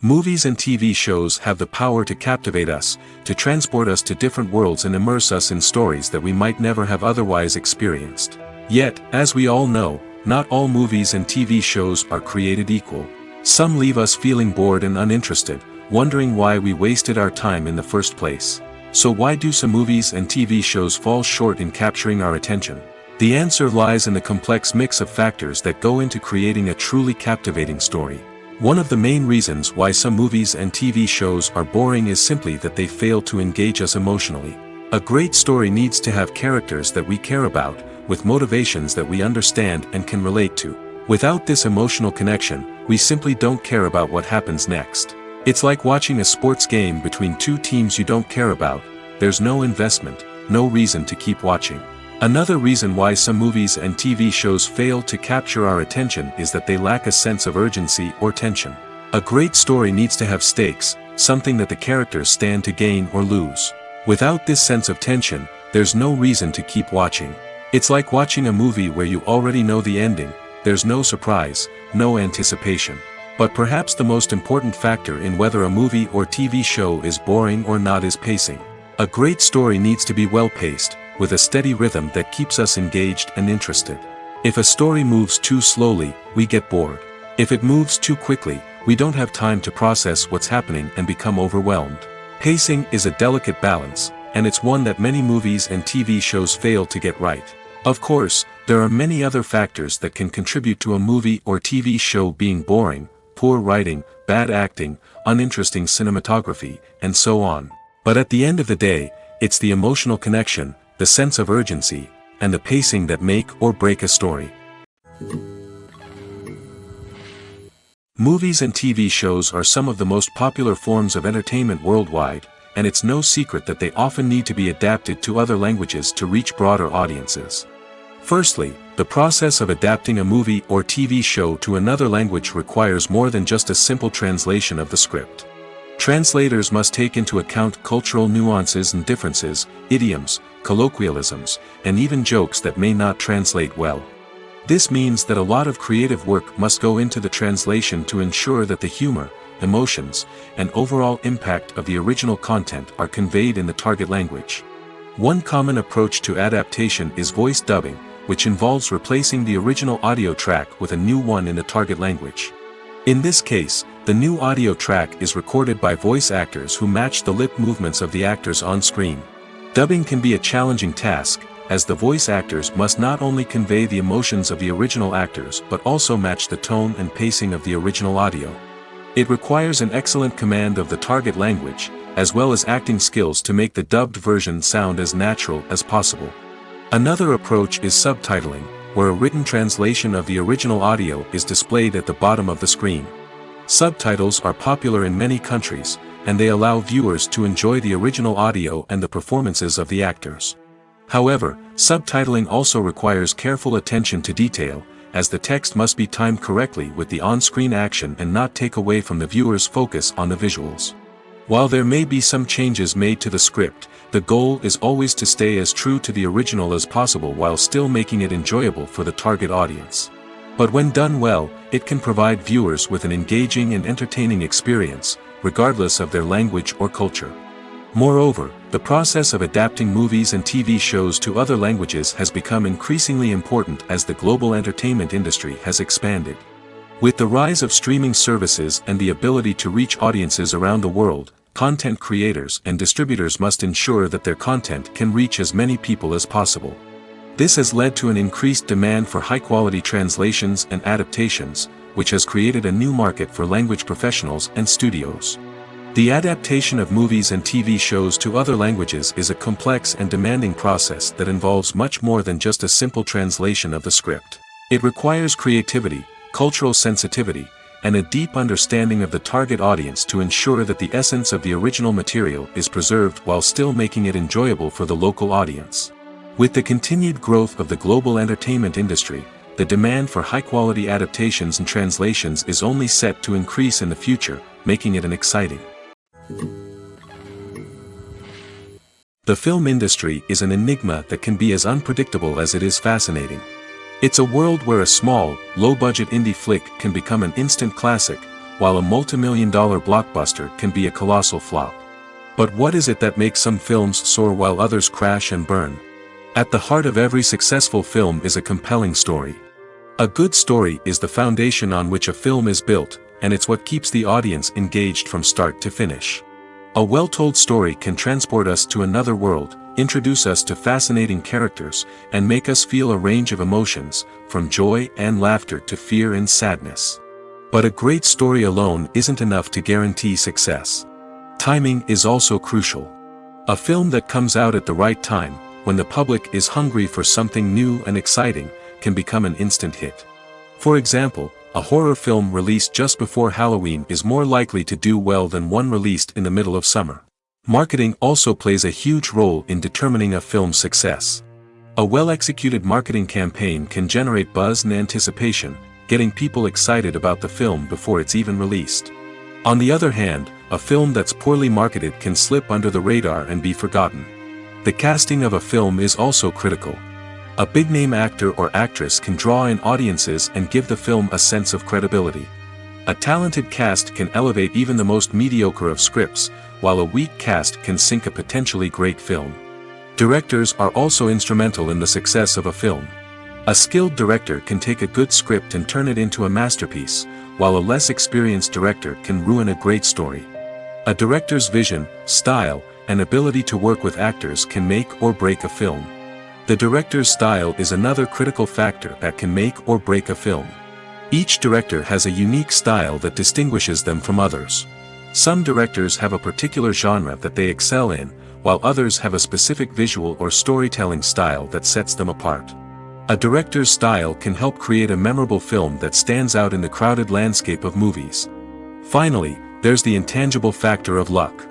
Movies and TV shows have the power to captivate us, to transport us to different worlds and immerse us in stories that we might never have otherwise experienced. Yet, as we all know, not all movies and TV shows are created equal. Some leave us feeling bored and uninterested, wondering why we wasted our time in the first place. So why do some movies and TV shows fall short in capturing our attention? The answer lies in the complex mix of factors that go into creating a truly captivating story. One of the main reasons why some movies and TV shows are boring is simply that they fail to engage us emotionally. A great story needs to have characters that we care about, with motivations that we understand and can relate to. Without this emotional connection, we simply don't care about what happens next. It's like watching a sports game between two teams you don't care about. There's no investment, no reason to keep watching. Another reason why some movies and TV shows fail to capture our attention is that they lack a sense of urgency or tension. A great story needs to have stakes, something that the characters stand to gain or lose. Without this sense of tension, there's no reason to keep watching. It's like watching a movie where you already know the ending, there's no surprise, no anticipation. But perhaps the most important factor in whether a movie or TV show is boring or not is pacing. A great story needs to be well-paced, with a steady rhythm that keeps us engaged and interested. If a story moves too slowly, we get bored. If it moves too quickly, we don't have time to process what's happening and become overwhelmed. Pacing is a delicate balance, and it's one that many movies and TV shows fail to get right. Of course, there are many other factors that can contribute to a movie or TV show being boring: poor writing, bad acting, uninteresting cinematography, and so on. But at the end of the day, it's the emotional connection, the sense of urgency, and the pacing that make or break a story. Movies and TV shows are some of the most popular forms of entertainment worldwide, and it's no secret that they often need to be adapted to other languages to reach broader audiences. Firstly, the process of adapting a movie or TV show to another language requires more than just a simple translation of the script. Translators must take into account cultural nuances and differences, idioms, colloquialisms, and even jokes that may not translate well. This means that a lot of creative work must go into the translation to ensure that the humor, emotions, and overall impact of the original content are conveyed in the target language. One common approach to adaptation is voice dubbing, which involves replacing the original audio track with a new one in the target language. In this case, the new audio track is recorded by voice actors who match the lip movements of the actors on screen. Dubbing can be a challenging task, as the voice actors must not only convey the emotions of the original actors but also match the tone and pacing of the original audio. It requires an excellent command of the target language, as well as acting skills to make the dubbed version sound as natural as possible. Another approach is subtitling, where a written translation of the original audio is displayed at the bottom of the screen. Subtitles are popular in many countries, and they allow viewers to enjoy the original audio and the performances of the actors. However, subtitling also requires careful attention to detail, as the text must be timed correctly with the on-screen action and not take away from the viewer's focus on the visuals. While there may be some changes made to the script, the goal is always to stay as true to the original as possible while still making it enjoyable for the target audience. But when done well, it can provide viewers with an engaging and entertaining experience, regardless of their language or culture. Moreover, the process of adapting movies and TV shows to other languages has become increasingly important as the global entertainment industry has expanded. With the rise of streaming services and the ability to reach audiences around the world, content creators and distributors must ensure that their content can reach as many people as possible. This has led to an increased demand for high-quality translations and adaptations, which has created a new market for language professionals and studios. The adaptation of movies and TV shows to other languages is a complex and demanding process that involves much more than just a simple translation of the script. It requires creativity, cultural sensitivity, and a deep understanding of the target audience to ensure that the essence of the original material is preserved while still making it enjoyable for the local audience. With the continued growth of the global entertainment industry, the demand for high-quality adaptations and translations is only set to increase in the future, making it an exciting. The film industry is an enigma that can be as unpredictable as it is fascinating. It's a world where a small, low-budget indie flick can become an instant classic, while a multi-million-dollar blockbuster can be a colossal flop. But what is it that makes some films soar while others crash and burn? At the heart of every successful film is a compelling story. A good story is the foundation on which a film is built, and it's what keeps the audience engaged from start to finish. A well-told story can transport us to another world, introduce us to fascinating characters, and make us feel a range of emotions, from joy and laughter to fear and sadness. But a great story alone isn't enough to guarantee success. Timing is also crucial. A film that comes out at the right time, when the public is hungry for something new and exciting, can become an instant hit. For example, a horror film released just before Halloween is more likely to do well than one released in the middle of summer. Marketing also plays a huge role in determining a film's success. A well-executed marketing campaign can generate buzz and anticipation, getting people excited about the film before it's even released. On the other hand, a film that's poorly marketed can slip under the radar and be forgotten. The casting of a film is also critical. A big-name actor or actress can draw in audiences and give the film a sense of credibility. A talented cast can elevate even the most mediocre of scripts, while a weak cast can sink a potentially great film. Directors are also instrumental in the success of a film. A skilled director can take a good script and turn it into a masterpiece, while a less experienced director can ruin a great story. A director's vision, style, and ability to work with actors can make or break a film. The director's style is another critical factor that can make or break a film. Each director has a unique style that distinguishes them from others. Some directors have a particular genre that they excel in, while others have a specific visual or storytelling style that sets them apart. A director's style can help create a memorable film that stands out in the crowded landscape of movies. Finally, there's the intangible factor of luck.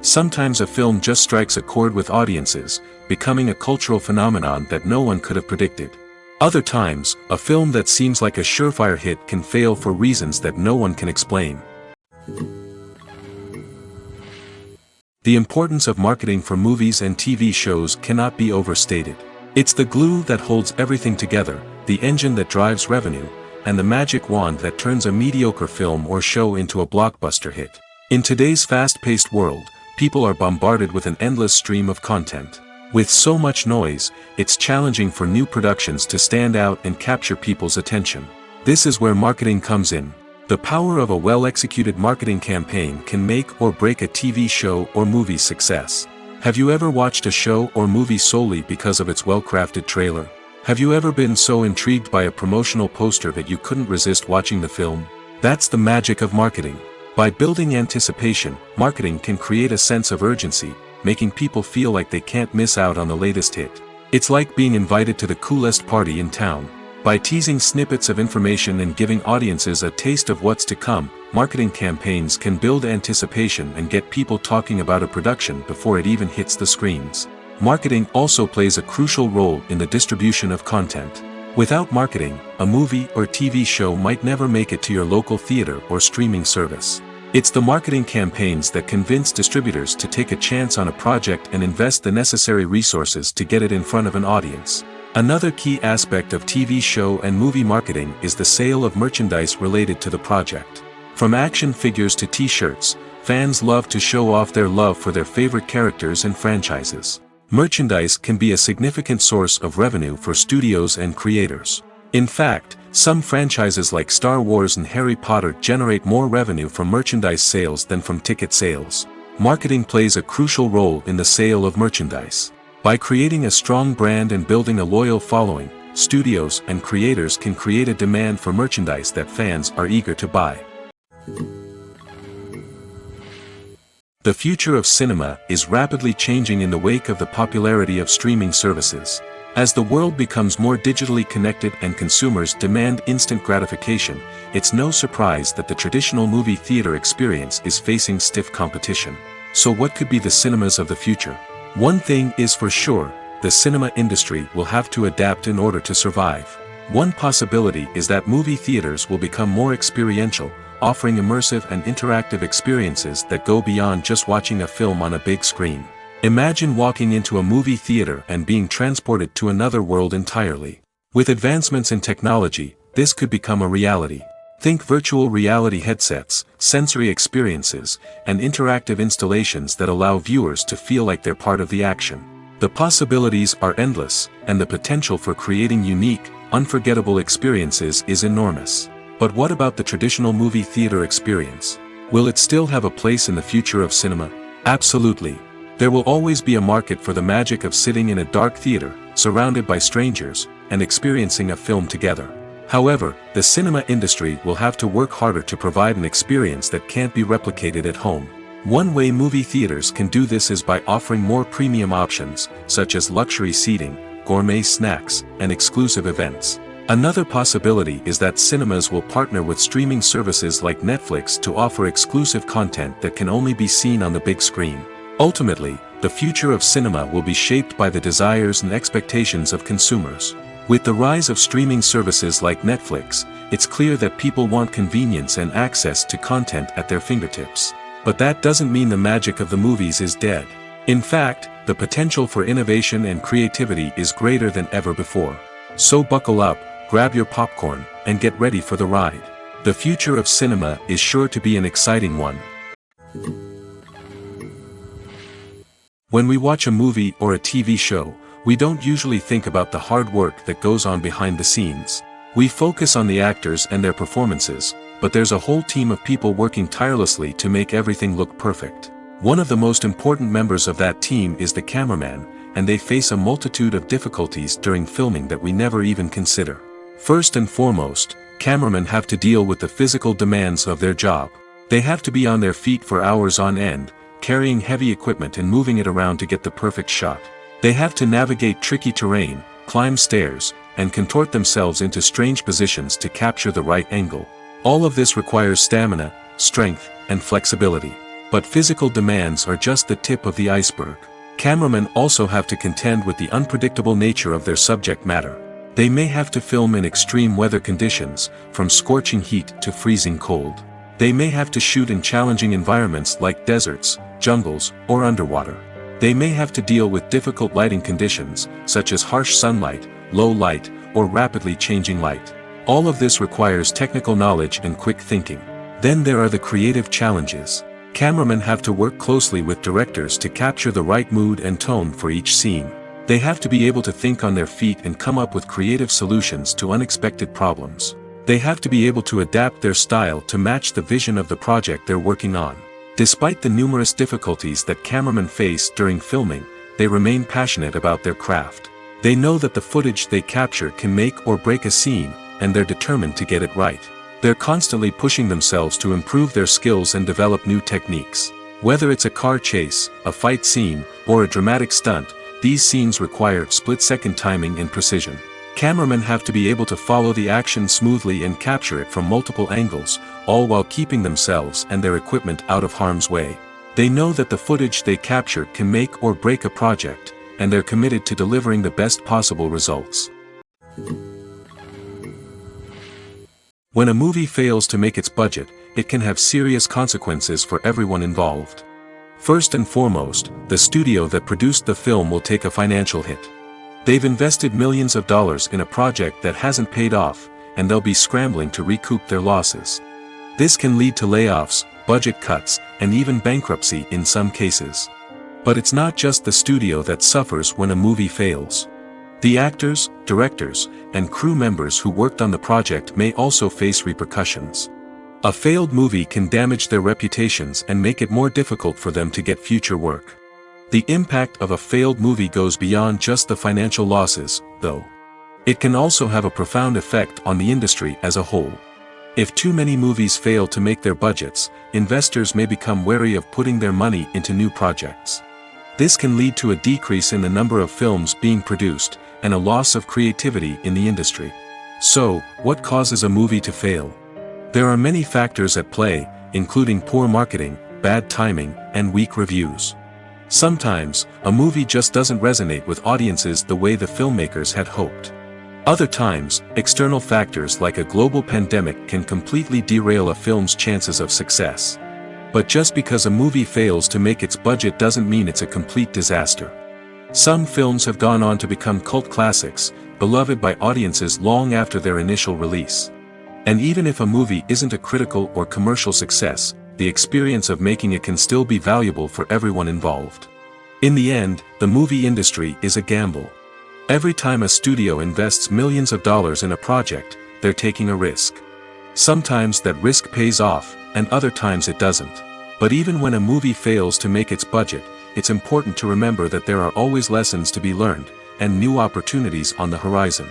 Sometimes a film just strikes a chord with audiences, becoming a cultural phenomenon that no one could have predicted. Other times, a film that seems like a surefire hit can fail for reasons that no one can explain. The importance of marketing for movies and TV shows cannot be overstated. It's the glue that holds everything together, the engine that drives revenue, and the magic wand that turns a mediocre film or show into a blockbuster hit. In today's fast-paced world, people are bombarded with an endless stream of content. With so much noise, it's challenging for new productions to stand out and capture people's attention. This is where marketing comes in. The power of a well-executed marketing campaign can make or break a TV show or movie's success. Have you ever watched a show or movie solely because of its well-crafted trailer? Have you ever been so intrigued by a promotional poster that you couldn't resist watching the film? That's the magic of marketing. By building anticipation, marketing can create a sense of urgency, making people feel like they can't miss out on the latest hit. It's like being invited to the coolest party in town. By teasing snippets of information and giving audiences a taste of what's to come, marketing campaigns can build anticipation and get people talking about a production before it even hits the screens. Marketing also plays a crucial role in the distribution of content. Without marketing, a movie or TV show might never make it to your local theater or streaming service. It's the marketing campaigns that convince distributors to take a chance on a project and invest the necessary resources to get it in front of an audience. Another key aspect of TV show and movie marketing is the sale of merchandise related to the project. From action figures to t-shirts, fans love to show off their love for their favorite characters and franchises. Merchandise can be a significant source of revenue for studios and creators. In fact, some franchises like Star Wars and Harry Potter generate more revenue from merchandise sales than from ticket sales. Marketing plays a crucial role in the sale of merchandise. By creating a strong brand and building a loyal following, studios and creators can create a demand for merchandise that fans are eager to buy. The future of cinema is rapidly changing in the wake of the popularity of streaming services. As the world becomes more digitally connected and consumers demand instant gratification, it's no surprise that the traditional movie theater experience is facing stiff competition. So what could be the cinemas of the future? One thing is for sure, the the cinema industry will have to adapt in order to survive. One possibility is that movie theaters will become more experiential, offering immersive and interactive experiences that go beyond just watching a film on a big screen. Imagine walking into a movie theater and being transported to another world entirely. With advancements in technology, this could become a reality. Think virtual reality headsets, sensory experiences, and interactive installations that allow viewers to feel like they're part of the action. The possibilities are endless, and the potential for creating unique, unforgettable experiences is enormous. But what about the traditional movie theater experience? Will it still have a place in the future of cinema? Absolutely. There will always be a market for the magic of sitting in a dark theater, surrounded by strangers, and experiencing a film together. However, the cinema industry will have to work harder to provide an experience that can't be replicated at home. One way movie theaters can do this is by offering more premium options, such as luxury seating, gourmet snacks, and exclusive events. Another possibility is that cinemas will partner with streaming services like Netflix to offer exclusive content that can only be seen on the big screen. Ultimately, the future of cinema will be shaped by the desires and expectations of consumers. With the rise of streaming services like Netflix, it's clear that people want convenience and access to content at their fingertips. But that doesn't mean the magic of the movies is dead. In fact, the potential for innovation and creativity is greater than ever before. So buckle up, grab your popcorn, and get ready for the ride. The future of cinema is sure to be an exciting one. When we watch a movie or a TV show, we don't usually think about the hard work that goes on behind the scenes. We focus on the actors and their performances, but there's a whole team of people working tirelessly to make everything look perfect. One of the most important members of that team is the cameraman, and they face a multitude of difficulties during filming that we never even consider. First and foremost, cameramen have to deal with the physical demands of their job. They have to be on their feet for hours on end, carrying heavy equipment and moving it around to get the perfect shot. They have to navigate tricky terrain, climb stairs, and contort themselves into strange positions to capture the right angle. All of this requires stamina, strength, and flexibility. But physical demands are just the tip of the iceberg. Cameramen also have to contend with the unpredictable nature of their subject matter. They may have to film in extreme weather conditions, from scorching heat to freezing cold. They may have to shoot in challenging environments like deserts, jungles, or underwater. They may have to deal with difficult lighting conditions, such as harsh sunlight, low light, or rapidly changing light. All of this requires technical knowledge and quick thinking. Then there are the creative challenges. Cameramen have to work closely with directors to capture the right mood and tone for each scene. They have to be able to think on their feet and come up with creative solutions to unexpected problems. They have to be able to adapt their style to match the vision of the project they're working on. Despite the numerous difficulties that cameramen face during filming, they remain passionate about their craft. They know that the footage they capture can make or break a scene, and they're determined to get it right. They're constantly pushing themselves to improve their skills and develop new techniques. Whether it's a car chase, a fight scene, or a dramatic stunt, these scenes require split-second timing and precision. Cameramen have to be able to follow the action smoothly and capture it from multiple angles, all while keeping themselves and their equipment out of harm's way. They know that the footage they capture can make or break a project, and they're committed to delivering the best possible results. When a movie fails to make its budget, it can have serious consequences for everyone involved. First and foremost, the studio that produced the film will take a financial hit. They've invested millions of dollars in a project that hasn't paid off, and they'll be scrambling to recoup their losses. This can lead to layoffs, budget cuts, and even bankruptcy in some cases. But it's not just the studio that suffers when a movie fails. The actors, directors, and crew members who worked on the project may also face repercussions. A failed movie can damage their reputations and make it more difficult for them to get future work. The impact of a failed movie goes beyond just the financial losses, though. It can also have a profound effect on the industry as a whole. If too many movies fail to make their budgets, investors may become wary of putting their money into new projects. This can lead to a decrease in the number of films being produced, and a loss of creativity in the industry. So, what causes a movie to fail? There are many factors at play, including poor marketing, bad timing, and weak reviews. Sometimes, a movie just doesn't resonate with audiences the way the filmmakers had hoped. Other times, external factors like a global pandemic can completely derail a film's chances of success. But just because a movie fails to make its budget doesn't mean it's a complete disaster. Some films have gone on to become cult classics, beloved by audiences long after their initial release. And even if a movie isn't a critical or commercial success, the experience of making it can still be valuable for everyone involved. In the end, the movie industry is a gamble. Every time a studio invests millions of dollars in a project, they're taking a risk. Sometimes that risk pays off, and other times it doesn't. But even when a movie fails to make its budget, it's important to remember that there are always lessons to be learned, and new opportunities on the horizon.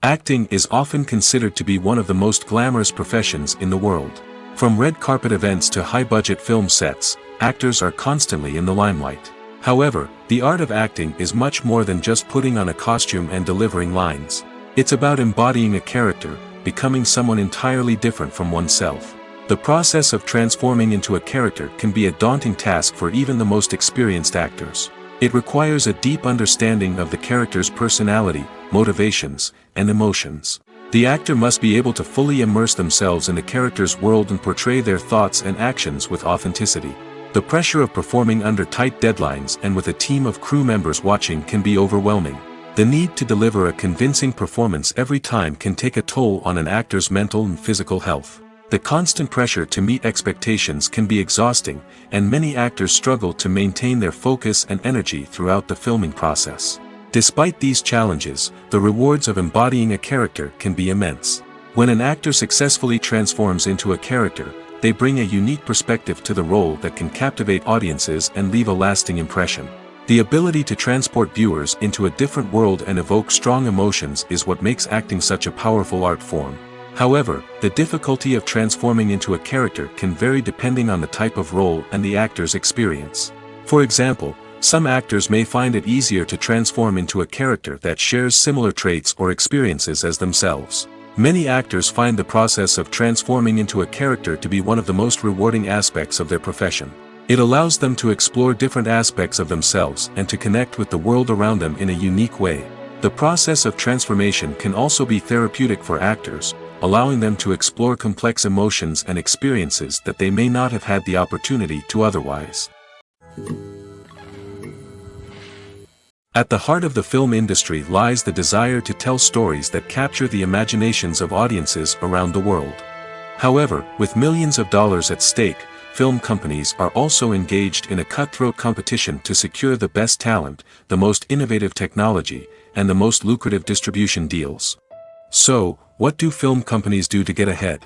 Acting is often considered to be one of the most glamorous professions in the world. From red carpet events to high-budget film sets, actors are constantly in the limelight. However, the art of acting is much more than just putting on a costume and delivering lines. It's about embodying a character, becoming someone entirely different from oneself. The process of transforming into a character can be a daunting task for even the most experienced actors. It requires a deep understanding of the character's personality, motivations, and emotions. The actor must be able to fully immerse themselves in the character's world and portray their thoughts and actions with authenticity. The pressure of performing under tight deadlines and with a team of crew members watching can be overwhelming. The need to deliver a convincing performance every time can take a toll on an actor's mental and physical health. The constant pressure to meet expectations can be exhausting, and many actors struggle to maintain their focus and energy throughout the filming process. Despite these challenges, the rewards of embodying a character can be immense. When an actor successfully transforms into a character, they bring a unique perspective to the role that can captivate audiences and leave a lasting impression. The ability to transport viewers into a different world and evoke strong emotions is what makes acting such a powerful art form. However, the difficulty of transforming into a character can vary depending on the type of role and the actor's experience. For example, some actors may find it easier to transform into a character that shares similar traits or experiences as themselves. Many actors find the process of transforming into a character to be one of the most rewarding aspects of their profession. It allows them to explore different aspects of themselves and to connect with the world around them in a unique way. The process of transformation can also be therapeutic for actors, allowing them to explore complex emotions and experiences that they may not have had the opportunity to otherwise. At the heart of the film industry lies the desire to tell stories that capture the imaginations of audiences around the world. However, with millions of dollars at stake, film companies are also engaged in a cutthroat competition to secure the best talent, the most innovative technology, and the most lucrative distribution deals. So, what do film companies do to get ahead?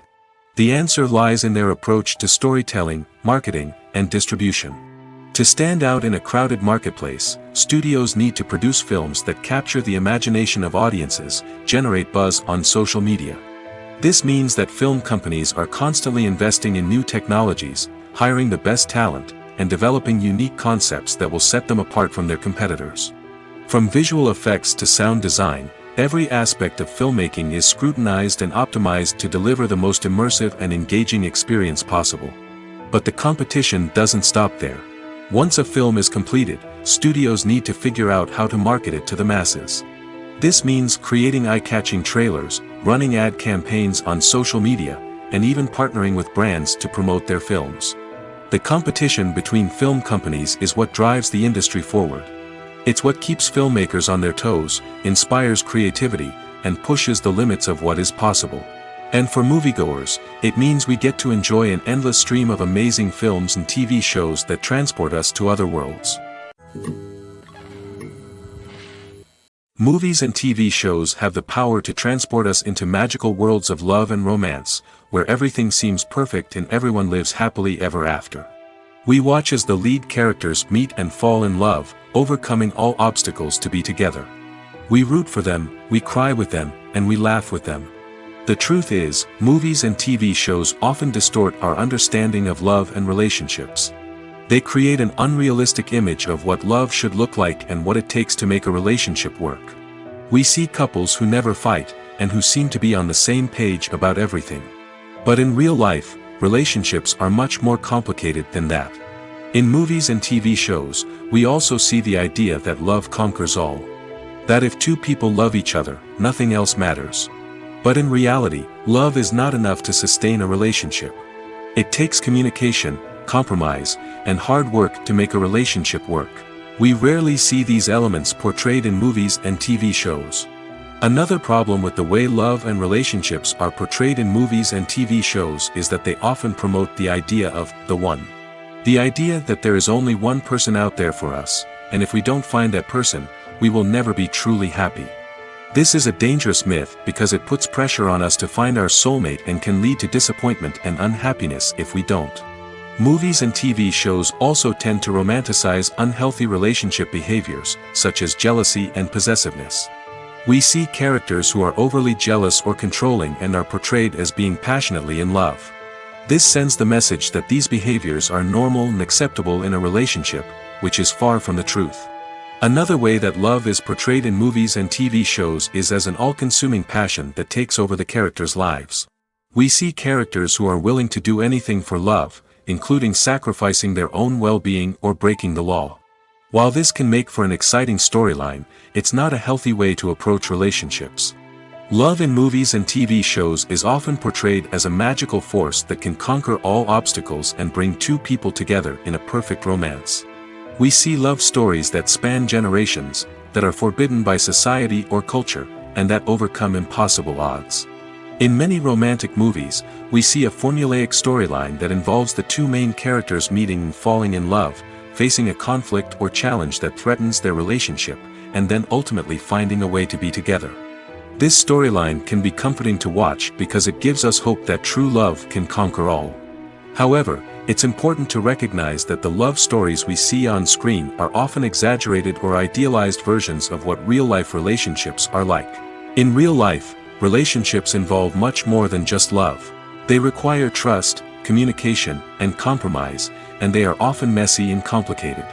The answer lies in their approach to storytelling, marketing, and distribution. To stand out in a crowded marketplace, studios need to produce films that capture the imagination of audiences, generate buzz on social media. This means that film companies are constantly investing in new technologies, hiring the best talent, and developing unique concepts that will set them apart from their competitors. From visual effects to sound design, every aspect of filmmaking is scrutinized and optimized to deliver the most immersive and engaging experience possible. But the competition doesn't stop there. Once a film is completed, studios need to figure out how to market it to the masses. This means creating eye-catching trailers, running ad campaigns on social media, and even partnering with brands to promote their films. The competition between film companies is what drives the industry forward. It's what keeps filmmakers on their toes, inspires creativity, and pushes the limits of what is possible. And for moviegoers, it means we get to enjoy an endless stream of amazing films and TV shows that transport us to other worlds. Movies and TV shows have the power to transport us into magical worlds of love and romance, where everything seems perfect and everyone lives happily ever after. We watch as the lead characters meet and fall in love, overcoming all obstacles to be together. We root for them, we cry with them, and we laugh with them. The truth is, movies and TV shows often distort our understanding of love and relationships. They create an unrealistic image of what love should look like and what it takes to make a relationship work. We see couples who never fight, and who seem to be on the same page about everything. But in real life, relationships are much more complicated than that. In movies and TV shows, we also see the idea that love conquers all. That if two people love each other, nothing else matters. But in reality, love is not enough to sustain a relationship. It takes communication, compromise, and hard work to make a relationship work. We rarely see these elements portrayed in movies and TV shows. Another problem with the way love and relationships are portrayed in movies and TV shows is that they often promote the idea of the one. The idea that there is only one person out there for us, and if we don't find that person, we will never be truly happy. This is a dangerous myth because it puts pressure on us to find our soulmate and can lead to disappointment and unhappiness if we don't. Movies and TV shows also tend to romanticize unhealthy relationship behaviors, such as jealousy and possessiveness. We see characters who are overly jealous or controlling and are portrayed as being passionately in love. This sends the message that these behaviors are normal and acceptable in a relationship, which is far from the truth. Another way that love is portrayed in movies and TV shows is as an all-consuming passion that takes over the characters' lives. We see characters who are willing to do anything for love, including sacrificing their own well-being or breaking the law. While this can make for an exciting storyline, it's not a healthy way to approach relationships. Love in movies and TV shows is often portrayed as a magical force that can conquer all obstacles and bring two people together in a perfect romance. We see love stories that span generations, that are forbidden by society or culture, and that overcome impossible odds. In many romantic movies, we see a formulaic storyline that involves the two main characters meeting and falling in love, facing a conflict or challenge that threatens their relationship, and then ultimately finding a way to be together. This storyline can be comforting to watch because it gives us hope that true love can conquer all. However, it's important to recognize that the love stories we see on screen are often exaggerated or idealized versions of what real-life relationships are like. In real life, relationships involve much more than just love. They require trust, communication, and compromise, and they are often messy and complicated.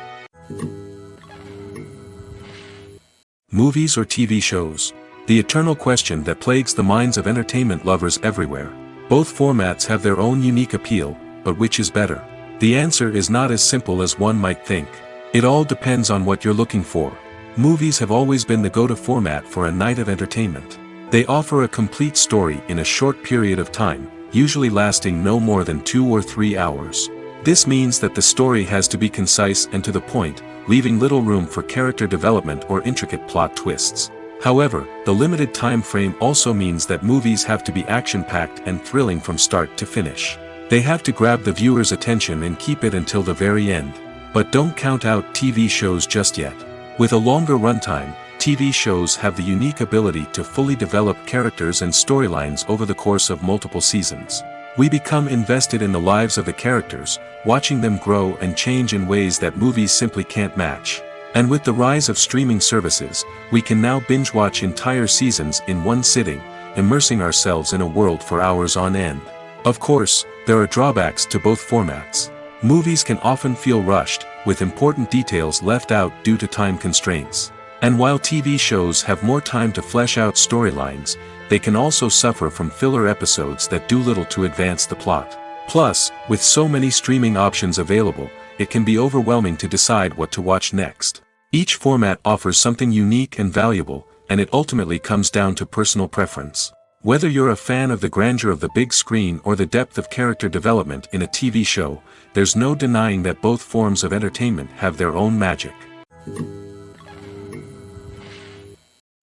Movies or TV shows? The eternal question that plagues the minds of entertainment lovers everywhere. Both formats have their own unique appeal, but which is better? The answer is not as simple as one might think. It all depends on what you're looking for. Movies have always been the go-to format for a night of entertainment. They offer a complete story in a short period of time, usually lasting no more than 2 or 3 hours. This means that the story has to be concise and to the point, leaving little room for character development or intricate plot twists. However, the limited time frame also means that movies have to be action-packed and thrilling from start to finish. They have to grab the viewer's attention and keep it until the very end. But don't count out TV shows just yet. With a longer runtime, TV shows have the unique ability to fully develop characters and storylines over the course of multiple seasons. We become invested in the lives of the characters, watching them grow and change in ways that movies simply can't match. And with the rise of streaming services, we can now binge-watch entire seasons in one sitting, immersing ourselves in a world for hours on end. Of course, there are drawbacks to both formats. Movies can often feel rushed, with important details left out due to time constraints. And while TV shows have more time to flesh out storylines, they can also suffer from filler episodes that do little to advance the plot. Plus, with so many streaming options available, it can be overwhelming to decide what to watch next. Each format offers something unique and valuable, and it ultimately comes down to personal preference. Whether you're a fan of the grandeur of the big screen or the depth of character development in a TV show, there's no denying that both forms of entertainment have their own magic.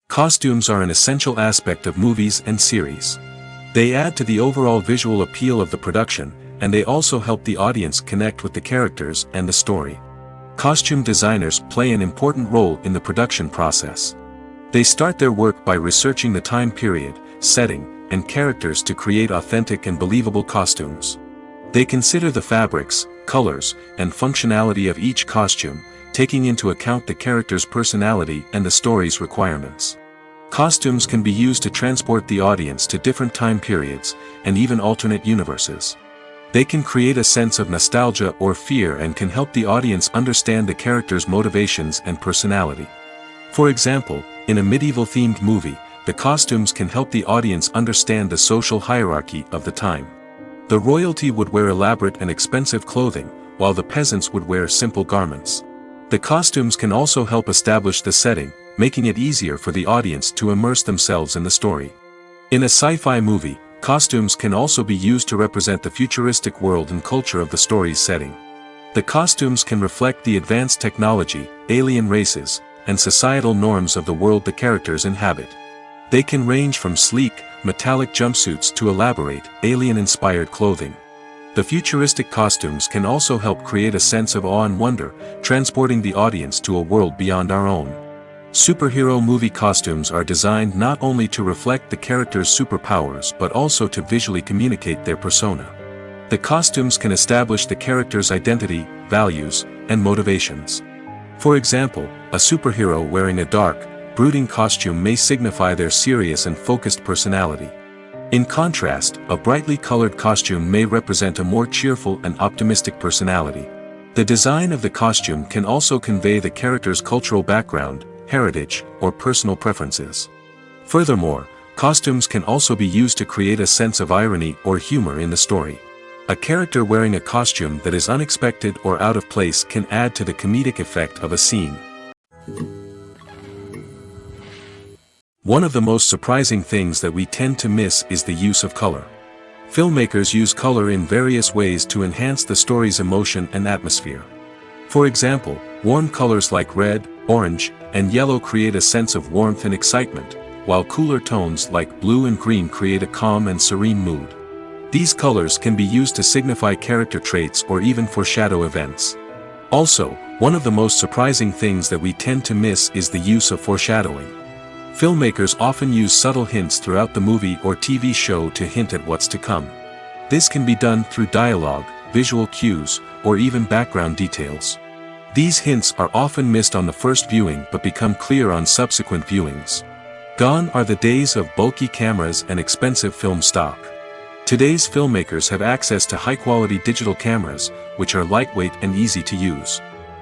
Costumes are an essential aspect of movies and series. They add to the overall visual appeal of the production, and they also help the audience connect with the characters and the story. Costume designers play an important role in the production process. They start their work by researching the time period, setting, and characters to create authentic and believable costumes. They consider the fabrics, colors, and functionality of each costume, taking into account the character's personality and the story's requirements. Costumes can be used to transport the audience to different time periods, and even alternate universes. They can create a sense of nostalgia or fear and can help the audience understand the character's motivations and personality. For example, in a medieval-themed movie, the costumes can help the audience understand the social hierarchy of the time. The royalty would wear elaborate and expensive clothing, while the peasants would wear simple garments. The costumes can also help establish the setting, making it easier for the audience to immerse themselves in the story. In a sci-fi movie, costumes can also be used to represent the futuristic world and culture of the story's setting. The costumes can reflect the advanced technology, alien races, and societal norms of the world the characters inhabit. They can range from sleek, metallic jumpsuits to elaborate, alien-inspired clothing. The futuristic costumes can also help create a sense of awe and wonder, transporting the audience to a world beyond our own. Superhero movie costumes are designed not only to reflect the character's superpowers but also to visually communicate their persona. The costumes can establish the character's identity, values, and motivations. For example, a superhero wearing a dark, brooding costume may signify their serious and focused personality. In contrast, a brightly colored costume may represent a more cheerful and optimistic personality. The design of the costume can also convey the character's cultural background, heritage, or personal preferences. Furthermore, costumes can also be used to create a sense of irony or humor in the story. A character wearing a costume that is unexpected or out of place can add to the comedic effect of a scene. One of the most surprising things that we tend to miss is the use of color. Filmmakers use color in various ways to enhance the story's emotion and atmosphere. For example, warm colors like red, orange, and yellow create a sense of warmth and excitement, while cooler tones like blue and green create a calm and serene mood. These colors can be used to signify character traits or even foreshadow events. Also, one of the most surprising things that we tend to miss is the use of foreshadowing. Filmmakers often use subtle hints throughout the movie or TV show to hint at what's to come. This can be done through dialogue, visual cues, or even background details. These hints are often missed on the first viewing but become clear on subsequent viewings. Gone are the days of bulky cameras and expensive film stock. Today's filmmakers have access to high-quality digital cameras, which are lightweight and easy to use.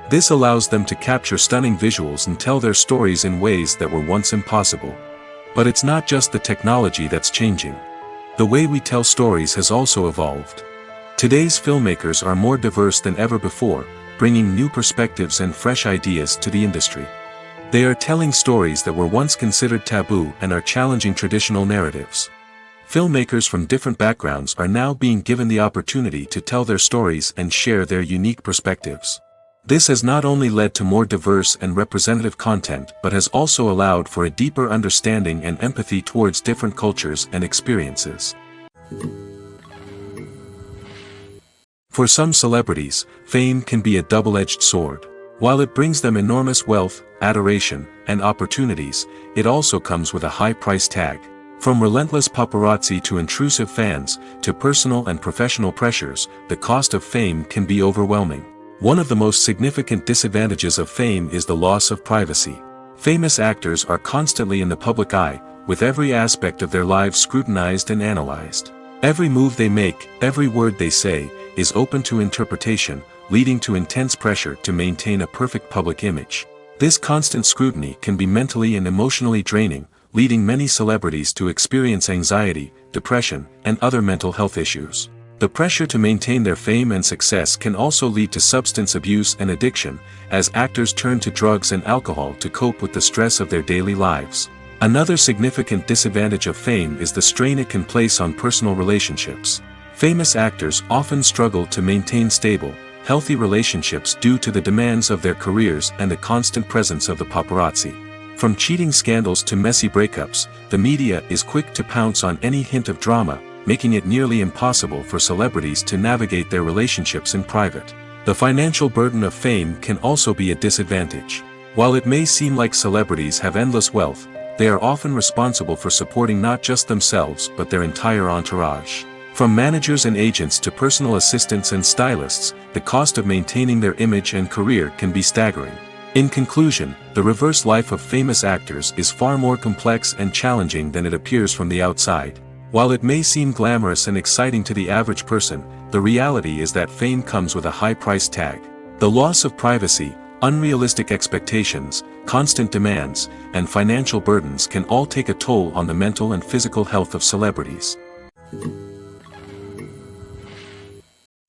This allows them to capture stunning visuals and tell their stories in ways that were once impossible. But it's not just the technology that's changing. The way we tell stories has also evolved. Today's filmmakers are more diverse than ever before, bringing new perspectives and fresh ideas to the industry. They are telling stories that were once considered taboo and are challenging traditional narratives. Filmmakers from different backgrounds are now being given the opportunity to tell their stories and share their unique perspectives. This has not only led to more diverse and representative content but has also allowed for a deeper understanding and empathy towards different cultures and experiences. For some celebrities, fame can be a double-edged sword. While it brings them enormous wealth, adoration, and opportunities, it also comes with a high price tag. From relentless paparazzi to intrusive fans, to personal and professional pressures, the cost of fame can be overwhelming. One of the most significant disadvantages of fame is the loss of privacy. Famous actors are constantly in the public eye, with every aspect of their lives scrutinized and analyzed. Every move they make, every word they say, is open to interpretation, leading to intense pressure to maintain a perfect public image. This constant scrutiny can be mentally and emotionally draining, leading many celebrities to experience anxiety, depression, and other mental health issues. The pressure to maintain their fame and success can also lead to substance abuse and addiction, as actors turn to drugs and alcohol to cope with the stress of their daily lives. Another significant disadvantage of fame is the strain it can place on personal relationships. Famous actors often struggle to maintain stable, healthy relationships due to the demands of their careers and the constant presence of the paparazzi. From cheating scandals to messy breakups, the media is quick to pounce on any hint of drama, making it nearly impossible for celebrities to navigate their relationships in private. The financial burden of fame can also be a disadvantage. While it may seem like celebrities have endless wealth, they are often responsible for supporting not just themselves but their entire entourage. From managers and agents to personal assistants and stylists, the cost of maintaining their image and career can be staggering. In conclusion, the reverse life of famous actors is far more complex and challenging than it appears from the outside. While it may seem glamorous and exciting to the average person, the reality is that fame comes with a high price tag. The loss of privacy, unrealistic expectations, constant demands, and financial burdens can all take a toll on the mental and physical health of celebrities.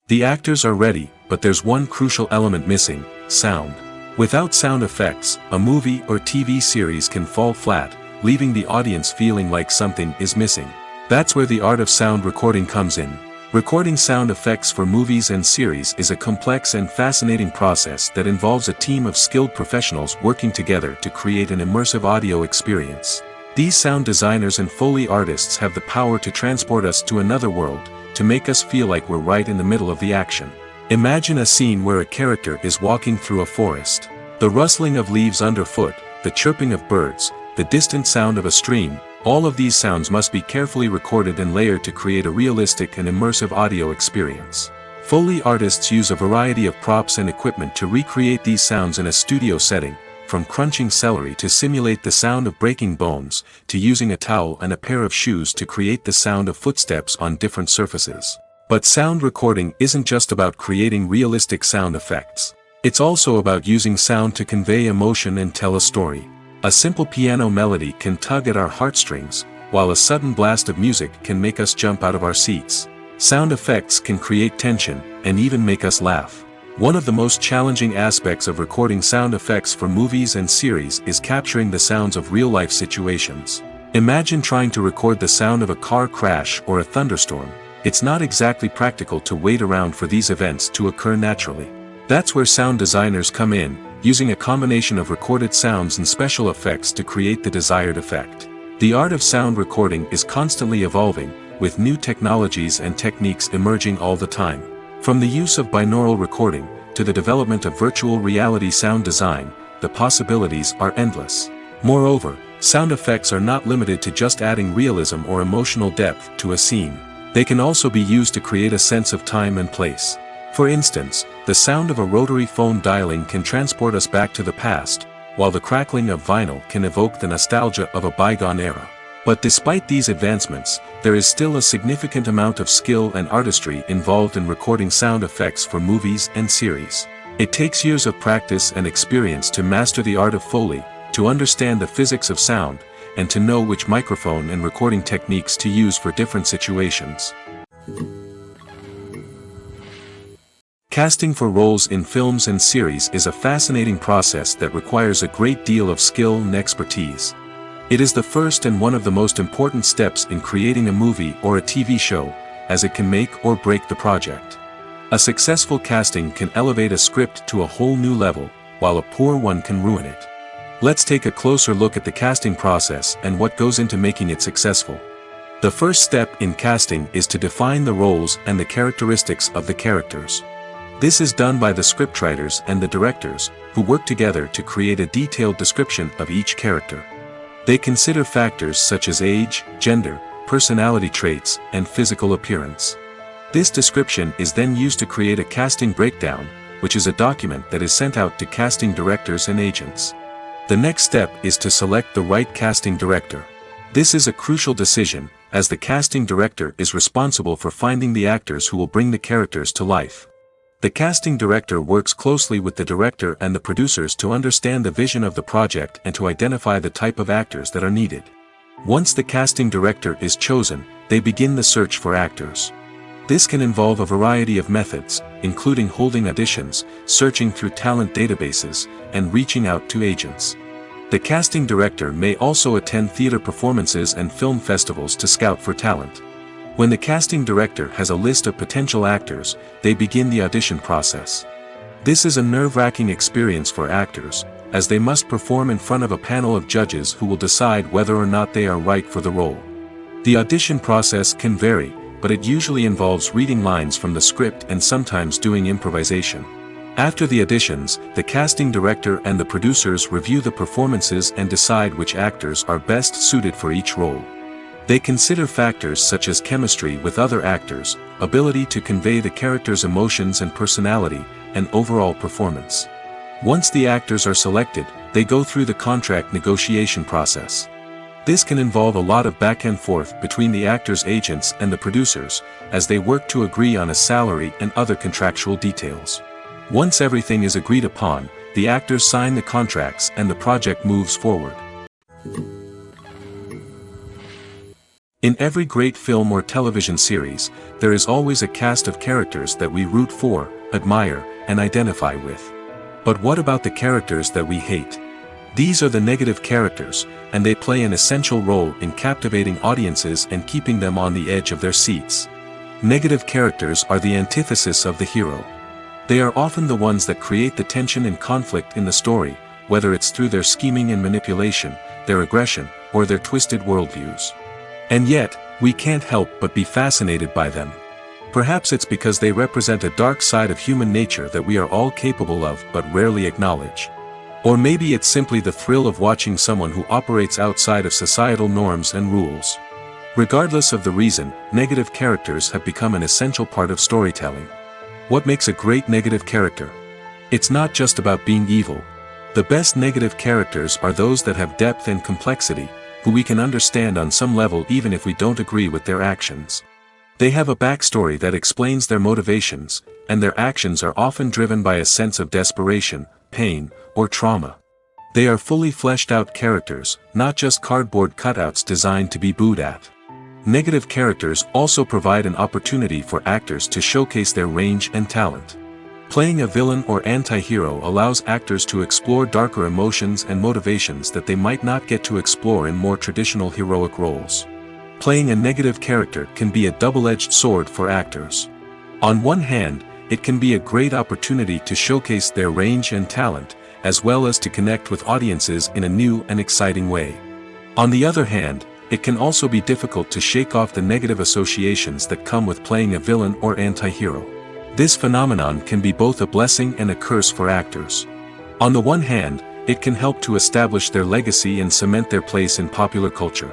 The actors are ready, but there's one crucial element missing: sound. Without sound effects, a movie or TV series can fall flat, leaving the audience feeling like something is missing. That's where the art of sound recording comes in. Recording sound effects for movies and series is a complex and fascinating process that involves a team of skilled professionals working together to create an immersive audio experience. These sound designers and Foley artists have the power to transport us to another world, to make us feel like we're right in the middle of the action. Imagine a scene where a character is walking through a forest. The rustling of leaves underfoot, the chirping of birds, the distant sound of a stream, all of these sounds must be carefully recorded and layered to create a realistic and immersive audio experience. Foley artists use a variety of props and equipment to recreate these sounds in a studio setting, from crunching celery to simulate the sound of breaking bones, to using a towel and a pair of shoes to create the sound of footsteps on different surfaces. But sound recording isn't just about creating realistic sound effects. It's also about using sound to convey emotion and tell a story. A simple piano melody can tug at our heartstrings, while a sudden blast of music can make us jump out of our seats. Sound effects can create tension, and even make us laugh. One of the most challenging aspects of recording sound effects for movies and series is capturing the sounds of real-life situations. Imagine trying to record the sound of a car crash or a thunderstorm. It's not exactly practical to wait around for these events to occur naturally. That's where sound designers come in, using a combination of recorded sounds and special effects to create the desired effect. The art of sound recording is constantly evolving, with new technologies and techniques emerging all the time. From the use of binaural recording, to the development of virtual reality sound design, the possibilities are endless. Moreover, sound effects are not limited to just adding realism or emotional depth to a scene. They can also be used to create a sense of time and place. For instance, the sound of a rotary phone dialing can transport us back to the past, while the crackling of vinyl can evoke the nostalgia of a bygone era. But despite these advancements, there is still a significant amount of skill and artistry involved in recording sound effects for movies and series. It takes years of practice and experience to master the art of Foley, to understand the physics of sound, and to know which microphone and recording techniques to use for different situations. Casting for roles in films and series is a fascinating process that requires a great deal of skill and expertise. It is the first and one of the most important steps in creating a movie or a TV show, as it can make or break the project. A successful casting can elevate a script to a whole new level, while a poor one can ruin it. Let's take a closer look at the casting process and what goes into making it successful. The first step in casting is to define the roles and the characteristics of the characters. This is done by the scriptwriters and the directors, who work together to create a detailed description of each character. They consider factors such as age, gender, personality traits, and physical appearance. This description is then used to create a casting breakdown, which is a document that is sent out to casting directors and agents. The next step is to select the right casting director. This is a crucial decision, as the casting director is responsible for finding the actors who will bring the characters to life. The casting director works closely with the director and the producers to understand the vision of the project and to identify the type of actors that are needed. Once the casting director is chosen, they begin the search for actors. This can involve a variety of methods, including holding auditions, searching through talent databases, and reaching out to agents. The casting director may also attend theater performances and film festivals to scout for talent. When the casting director has a list of potential actors, they begin the audition process. This is a nerve-wracking experience for actors, as they must perform in front of a panel of judges who will decide whether or not they are right for the role. The audition process can vary, but it usually involves reading lines from the script and sometimes doing improvisation. After the auditions, the casting director and the producers review the performances and decide which actors are best suited for each role. They consider factors such as chemistry with other actors, ability to convey the character's emotions and personality, and overall performance. Once the actors are selected, they go through the contract negotiation process. This can involve a lot of back and forth between the actors' agents and the producers, as they work to agree on a salary and other contractual details. Once everything is agreed upon, the actors sign the contracts and the project moves forward. In every great film or television series, there is always a cast of characters that we root for, admire, and identify with. But what about the characters that we hate? These are the negative characters, and they play an essential role in captivating audiences and keeping them on the edge of their seats. Negative characters are the antithesis of the hero. They are often the ones that create the tension and conflict in the story, whether it's through their scheming and manipulation, their aggression, or their twisted worldviews. And yet, we can't help but be fascinated by them. Perhaps it's because they represent a dark side of human nature that we are all capable of but rarely acknowledge. Or maybe it's simply the thrill of watching someone who operates outside of societal norms and rules. Regardless of the reason, negative characters have become an essential part of storytelling. What makes a great negative character? It's not just about being evil. The best negative characters are those that have depth and complexity, who we can understand on some level even if we don't agree with their actions. They have a backstory that explains their motivations, and their actions are often driven by a sense of desperation, pain, or trauma. They are fully fleshed out characters, not just cardboard cutouts designed to be booed at. Negative characters also provide an opportunity for actors to showcase their range and talent. Playing a villain or anti-hero allows actors to explore darker emotions and motivations that they might not get to explore in more traditional heroic roles. Playing a negative character can be a double-edged sword for actors. On one hand, it can be a great opportunity to showcase their range and talent, as well as to connect with audiences in a new and exciting way. On the other hand, it can also be difficult to shake off the negative associations that come with playing a villain or anti-hero. This phenomenon can be both a blessing and a curse for actors. On the one hand, it can help to establish their legacy and cement their place in popular culture.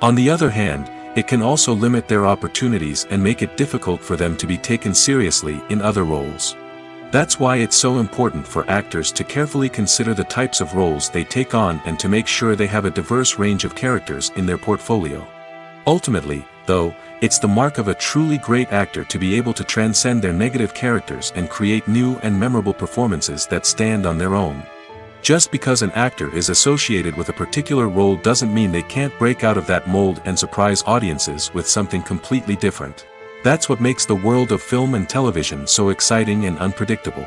On the other hand, it can also limit their opportunities and make it difficult for them to be taken seriously in other roles. That's why it's so important for actors to carefully consider the types of roles they take on and to make sure they have a diverse range of characters in their portfolio. Ultimately, though, it's the mark of a truly great actor to be able to transcend their negative characters and create new and memorable performances that stand on their own. Just because an actor is associated with a particular role doesn't mean they can't break out of that mold and surprise audiences with something completely different. That's what makes the world of film and television so exciting and unpredictable.